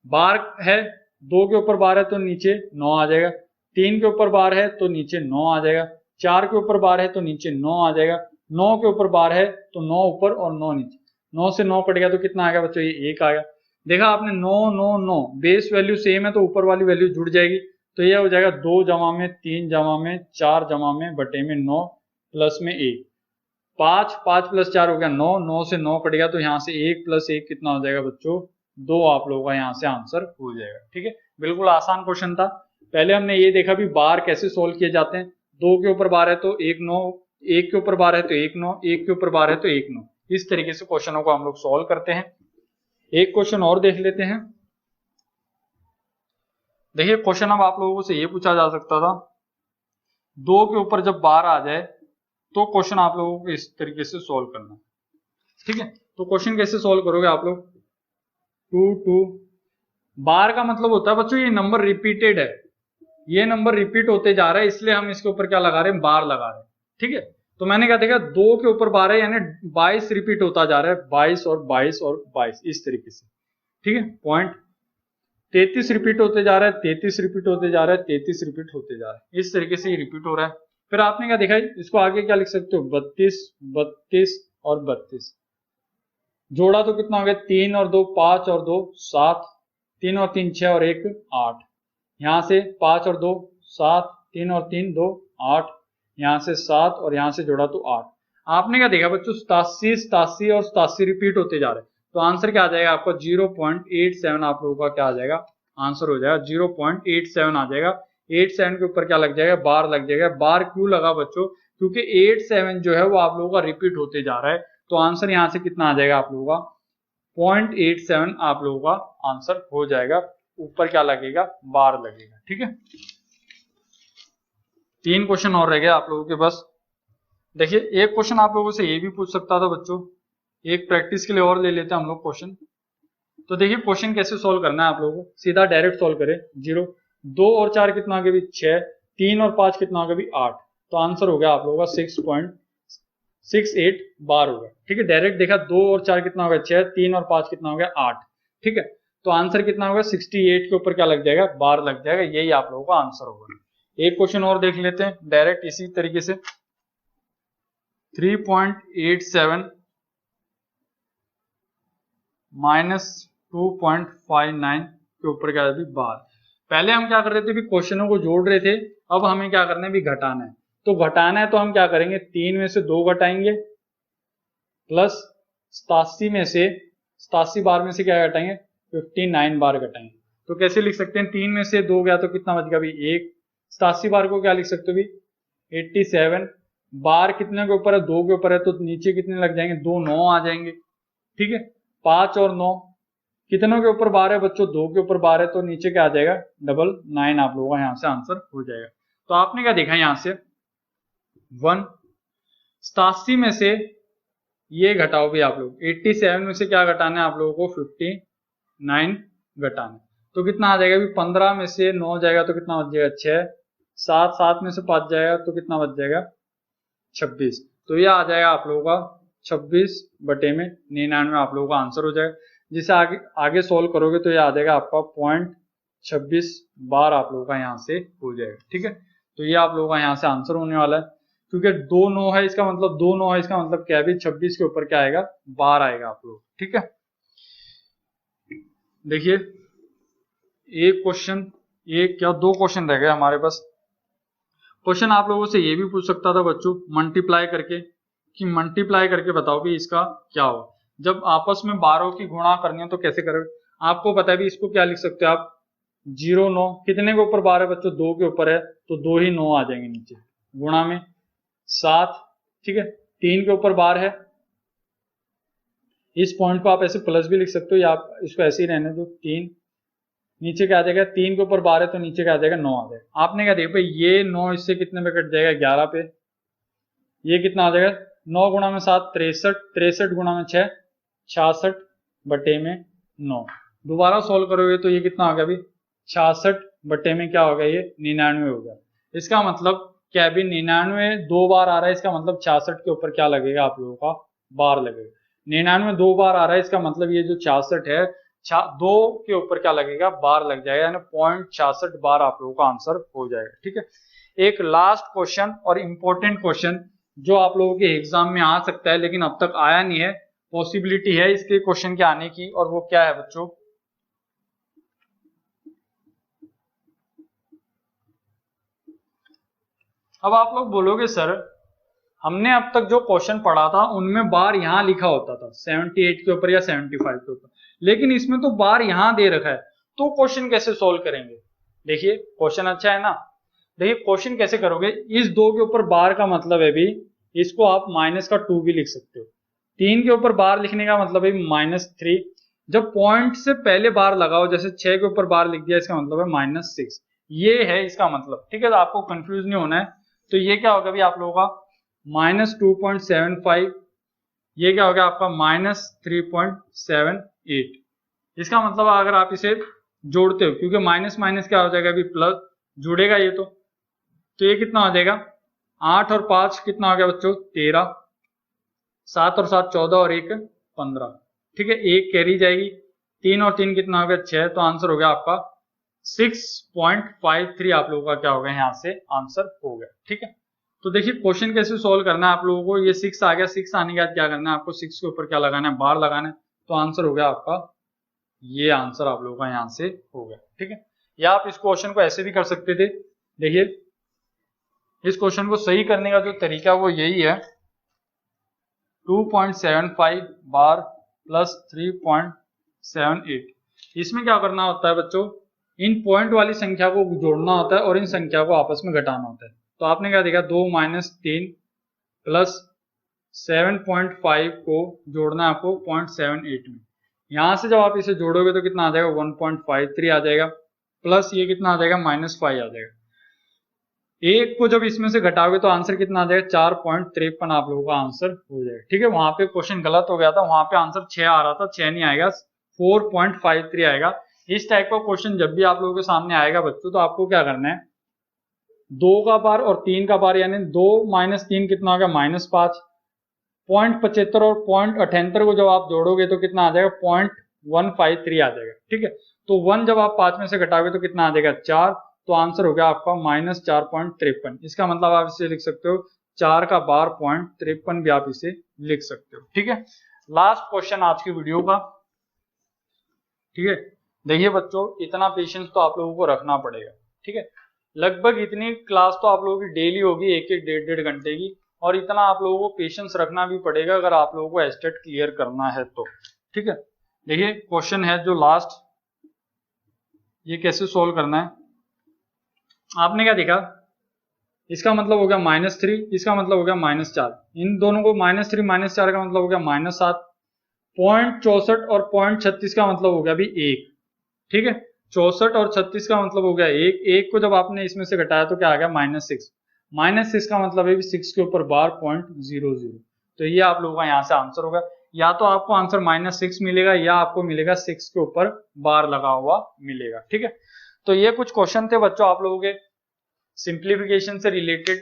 बार है, 2 के ऊपर बार है तो नीचे 9 आ जाएगा, 3 के ऊपर बार है तो नीचे 9 आ जाएगा, 4 के ऊपर बार है तो नीचे 9 आ जाएगा, 9 के ऊपर बार है तो 9 ऊपर और 9 नीचे, 9 से 9 कट गया तो कितना आ गया बच्चों, ये 1 आ गया। देखा आपने 9 9 9 बेस वैल्यू सेम है तो ऊपर वाली वैल्यू जुड़ जाएगी, तो ये हो जाएगा 2 जमा में 3 जमा में 4 जमा में बटे में 9 प्लस में 1, 5 प्लस 4 हो गया 9, 9 से 9 कट गया तो यहाँ से 1 प्लस 1 कितना हो जाएगा बच्चों, 2 आप लोगों का यहाँ से आंसर हो जाएगा, ठीक है। बिल्कुल आसान क्वेश्चन था। पहले हमने ये देखा भी बार कैसे सोल्व किए जाते हैं, 2 के ऊपर बार है तो 1 9, 1 के ऊपर बार है तो 1 9, 1 के ऊपर बार है तो 1 9, इस तरीके से क्वेश्चनों को हम लोग सोल्व करते हैं। एक क्वेश्चन और देख लेते हैं। देखिए क्वेश्चन अब आप लोगों से ये पूछा जा सकता था, 2 के ऊपर जब बार आ जाए तो क्वेश्चन आप लोगों को इस तरीके से सोल्व करना है, ठीक है। तो क्वेश्चन कैसे सोल्व करोगे आप लोग, 2 2 बार का मतलब होता है बच्चों ये नंबर रिपीटेड है, ये नंबर रिपीट होते जा रहा है, इसलिए हम इसके ऊपर क्या लगा रहे हैं, बार लगा रहे हैं, ठीक है। तो मैंने क्या देखा 2 के ऊपर बार है यानी 22 रिपीट होता जा रहा है, 22 और 22 और 22 इस तरीके से, ठीक है। पॉइंट 33 रिपीट होते जा रहा है, 33 रिपीट होते जा रहा है, 33 रिपीट होते जा रहा है, इस तरीके से ये रिपीट हो रहा है। फिर आपने क्या देखा, इसको आगे क्या लिख सकते हो, 32 32 और 32 जोड़ा तो कितना हो गया, 3 और 2 5 और 2 7, 3 और 3 6 और 1 8, यहां से 5 और 2 7, 3 और 3 2 8, यहां से 7 और यहां से जोड़ा तो 8। आपने क्या देखा बच्चों 87 87 और 87 रिपीट होते जा रहे हैं, तो आंसर क्या आ जाएगा आपका 0.87 आप लोगों का क्या आ जाएगा, आंसर हो जाएगा 0.87 आ जाएगा। 87 के ऊपर क्या लग जाएगा, बार लग जाएगा। बार क्यों लगा बच्चों, क्योंकि 87 जो है वो आप लोगों का रिपीट होते जा रहा है, तो आंसर यहां से कितना आ जाएगा आप लोगों का 0.87 आप लोगों का आंसर हो जाएगा। ऊपर क्या लगेगा, बार लगेगा, ठीक है। 3 क्वेश्चन और रह गए आप लोगों के बस। देखिए एक क्वेश्चन आप लोगों से ये भी पूछ सकता था बच्चों, एक प्रैक्टिस के लिए और ले लेते हैं हम लोग क्वेश्चन। तो देखिए क्वेश्चन कैसे सोल्व करना है आप लोगों को, सीधा डायरेक्ट सोल्व करें। 0 2 और 4 कितना हो गया भी 6, 3 और 5 कितना हो गया भी 8, तो आंसर हो गया आप लोगों का 6.68 बार होगा, ठीक है। डायरेक्ट देखा 2 और 4 कितना हो गया 6, 3 और 5 कितना हो गया 8, ठीक है। तो आंसर कितना होगा 68 के ऊपर क्या लग जाएगा, बार लग जाएगा, यही आप लोगों का आंसर होगा। एक क्वेश्चन और देख लेते हैं डायरेक्ट इसी तरीके से। 3.87 माइनस 2.59 के ऊपर क्या है बार। पहले हम क्या कर रहे थे भी क्वेश्चनों को जोड़ रहे थे, अब हमें क्या करना है भी घटाना है। तो घटाना है तो हम क्या करेंगे 3 में से 2 घटाएंगे प्लस 87 बार में से क्या घटाएंगे 59 बार घटाएंगे। तो कैसे लिख सकते हैं 3 में से 2 गया तो कितना बच गया भाई 1। 87 बार को क्या लिख सकते हो भाई 87। बार कितने के ऊपर है 2 के ऊपर है तो नीचे कितने लग जाएंगे 2 9 आ जाएंगे। ठीक है 5 और 9 कितनों के ऊपर बार है बच्चों 2 के ऊपर बार है तो नीचे क्या आ जाएगा 999 आप लोगों का यहाँ से आंसर हो जाएगा। तो आपने क्या देखा यहाँ से 1 87 में से ये घटाओ भी आप लोग 87 में से क्या घटाना है आप लोगों को 59 घटाना है। तो कितना आ जाएगा भी 15 में से 9 जाएगा तो कितना बच जाएगा 6। 7 में से 5 जाएगा तो कितना बच जाएगा 26। तो ये आ जाएगा आप लोगों का 26/99 आप लोगों का आंसर हो जाएगा। जिसे आगे सोल्व करोगे तो ये आ जाएगा आपका 0.26 बार आप लोगों का यहाँ से हो जाएगा। ठीक है तो ये आप लोगों का यहाँ से आंसर होने वाला है, क्योंकि 2 9 है इसका मतलब 2 9 है इसका मतलब क्या है 26 के ऊपर क्या आएगा बार आएगा आप लोग। ठीक है देखिए एक क्वेश्चन, एक क्या 2 क्वेश्चन रह गए हमारे पास। क्वेश्चन आप लोगों से ये भी पूछ सकता था बच्चों मल्टीप्लाई करके कि मल्टीप्लाई करके बताओ कि इसका क्या हो। जब आपस में बारों की गुणा करनी है तो कैसे करोगे। आपको पता है भी इसको क्या लिख सकते हो आप 0 9 कितने के ऊपर बार है बच्चों 2 के ऊपर है तो 2 ही 9 आ जाएंगे नीचे गुणा में 7। ठीक है 3 के ऊपर बार है, इस पॉइंट को आप ऐसे प्लस भी लिख सकते हो या आप इसको ऐसे ही रहने दो 3 नीचे क्या आ जाएगा 3 के ऊपर बार है तो नीचे क्या आ जाएगा 9 आ जाएगा। आपने क्या देखा भाई ये 9 इससे कितने में कट जाएगा 11 पे, ये कितना आ जाएगा 9 गुणा में 7 63, 63 गुणा में 6 66/9। दोबारा सोल्व करोगे तो ये कितना आ गया भाई 66 में क्या होगा ये 99 होगा। इसका मतलब क्या है 99 2 बार आ रहा है इसका मतलब 66 के ऊपर क्या लगेगा आप लोगों का बार लगेगा। 99 2 बार आ रहा है इसका मतलब ये जो 66 है 2 के ऊपर क्या लगेगा बार लग जाएगा, यानी 0.66 बार आप लोगों का आंसर हो जाएगा। ठीक है एक लास्ट क्वेश्चन और इंपॉर्टेंट क्वेश्चन जो आप लोगों के एग्जाम में आ सकता है लेकिन अब तक आया नहीं है, पॉसिबिलिटी है इसके क्वेश्चन के आने की, और वो क्या है बच्चों अब आप लोग बोलोगे सर हमने अब तक जो क्वेश्चन पढ़ा था उनमें बार यहां लिखा होता था 78 के ऊपर या 75 के ऊपर, लेकिन इसमें तो बार यहां दे रखा है तो क्वेश्चन कैसे सोल्व करेंगे। देखिए क्वेश्चन अच्छा है ना, देखिए क्वेश्चन कैसे करोगे इस 2 के ऊपर बार का मतलब है भी इसको आप -2 भी लिख सकते हो। 3 के ऊपर बार लिखने का मतलब है -3। जब पॉइंट से पहले बार लगाओ जैसे 6 के ऊपर बार लिख दिया इसका मतलब है -6, ये है इसका मतलब। ठीक है तो आपको कंफ्यूज नहीं होना है। तो ये क्या होगा भी आप लोगों का -2.75, ये क्या होगा आपका -3.78। इसका मतलब अगर आप इसे जोड़ते हो क्योंकि माइनस माइनस क्या हो जाएगा अभी प्लस जुड़ेगा ये तो ये कितना हो जाएगा 8 और 5 कितना हो गया बच्चों 13, 7 और 7 14 और 1 15। ठीक है 1 कैरी जाएगी, 3 और 3 कितना हो गया 6, तो आंसर हो गया आपका 6.53 आप लोगों का क्या होगा यहाँ से आंसर हो गया। ठीक है तो देखिए क्वेश्चन कैसे सोल्व करना है आप लोगों को। ये 6 आ गया, 6 आने के बाद क्या करना है आपको 6 के ऊपर क्या लगाना है बार लगाना है, तो आंसर हो गया आपका ये आंसर आप लोगों का यहाँ से हो गया। ठीक है या आप इस क्वेश्चन को ऐसे भी कर सकते थे। देखिए इस क्वेश्चन को सही करने का जो तरीका वो यही है 2.75 बार प्लस 3.78। इसमें क्या करना होता है बच्चों इन पॉइंट वाली संख्या को जोड़ना होता है और इन संख्या को आपस में घटाना होता है। तो आपने क्या देखा 2 - 3 प्लस 7.5 को जोड़ना है आपको 0.78 में। यहां से जब आप इसे जोड़ोगे तो कितना आ जाएगा 1.53 आ जाएगा, प्लस ये कितना आ जाएगा -5 आ जाएगा। एक को जब इसमें से घटाओगे तो आंसर कितना आ जाएगा 4.53 आप लोगों का आंसर हो जाएगा। ठीक है वहां पे क्वेश्चन गलत हो गया था, वहां पे आंसर 6 आ रहा था, 6 नहीं आएगा 4.53 आएगा। इस टाइप का क्वेश्चन जब भी आप लोगों के सामने आएगा बच्चों तो आपको क्या करना है 2 का बार और 3 का बार यानी 2 - 3 कितना हो गया -5, 0.75 और 0.78 को जब आप जोड़ोगे तो कितना आ जाएगा 0.153 आ जाएगा। ठीक है तो 1 जब आप 5 में से घटाओगे तो कितना आ जाएगा 4, तो आंसर हो गया आपका -4.53। इसका मतलब आप इसे लिख सकते हो 4 का बार 0.53 भी आप इसे लिख सकते हो। ठीक है, लास्ट क्वेश्चन आज की वीडियो का। ठीक है, देखिए बच्चों, इतना पेशेंस तो आप लोगों को रखना पड़ेगा। ठीक है, लगभग इतनी क्लास तो आप लोगों की डेली होगी, एक 1.5 घंटे की, और इतना आप लोगों को पेशेंस रखना भी पड़ेगा अगर आप लोगों को एस्टेट क्लियर करना है तो। ठीक है, देखिए क्वेश्चन है जो लास्ट, ये कैसे सोल्व करना है। आपने क्या देखा, इसका मतलब हो गया -3, इसका मतलब हो गया -4, इन दोनों को -3 -4 का मतलब हो गया -7, 0.64 और 0.36 का मतलब हो गया अभी 1। ठीक है, 64 और 36 का मतलब हो गया 1, 1 को जब आपने इसमें से घटाया तो क्या आ गया -6, -6 का मतलब है 6 के ऊपर बार 0.00। तो ये आप लोगों का यहाँ से आंसर होगा, या तो आपको आंसर -6 मिलेगा या आपको मिलेगा 6 के ऊपर बार लगा हुआ मिलेगा। ठीक है, तो ये कुछ क्वेश्चन थे बच्चों आप लोगों के सिंप्लीफिकेशन से रिलेटेड।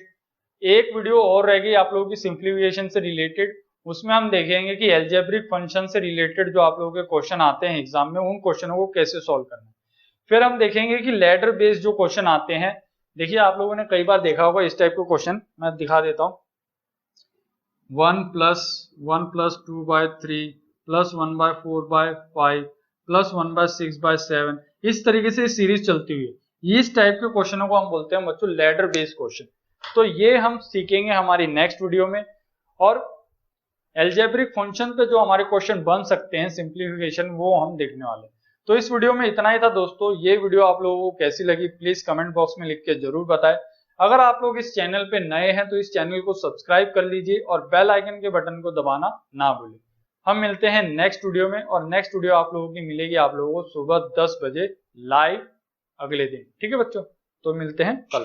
एक वीडियो और रह गई आप लोगों की सिंप्लीफिकेशन से रिलेटेड, उसमें हम देखेंगे कि अलजेब्रिक फंक्शन से रिलेटेड जो आप लोगों के क्वेश्चन आते हैं एग्जाम में, उन क्वेश्चनों को कैसे सॉल्व करना है। फिर हम देखेंगे कि लैडर बेस्ड जो क्वेश्चन आते हैं, देखिए आप लोगों ने कई बार देखा होगा इस टाइप के क्वेश्चन, मैं दिखा देता हूं। 1 + 1 + 2/3 + 1/4/5 + 1/6/7, इस तरीके से सीरीज चलती हुई है। इस टाइप के क्वेश्चनों को हम बोलते हैं बच्चों लैडर बेस्ड क्वेश्चन। तो ये हम सीखेंगे हमारी नेक्स्ट वीडियो में। और अलजेब्रिक फंक्शन पे जो हमारे क्वेश्चन बन सकते हैं सिंप्लीफिकेशन, वो हम देखने वाले हैं। तो इस वीडियो में इतना ही था दोस्तों। ये वीडियो आप लोगों को कैसी लगी प्लीज कमेंट बॉक्स में लिख के जरूर बताएं। अगर आप लोग इस चैनल पे नए हैं तो इस चैनल को सब्सक्राइब कर लीजिए और बेल आइकन के बटन को दबाना ना भूलें। हम मिलते हैं नेक्स्ट वीडियो में, और नेक्स्ट वीडियो आप लोगों की मिलेगी आप लोगों को सुबह 10 बजे लाइव अगले दिन। ठीक है बच्चों, तो मिलते हैं कल।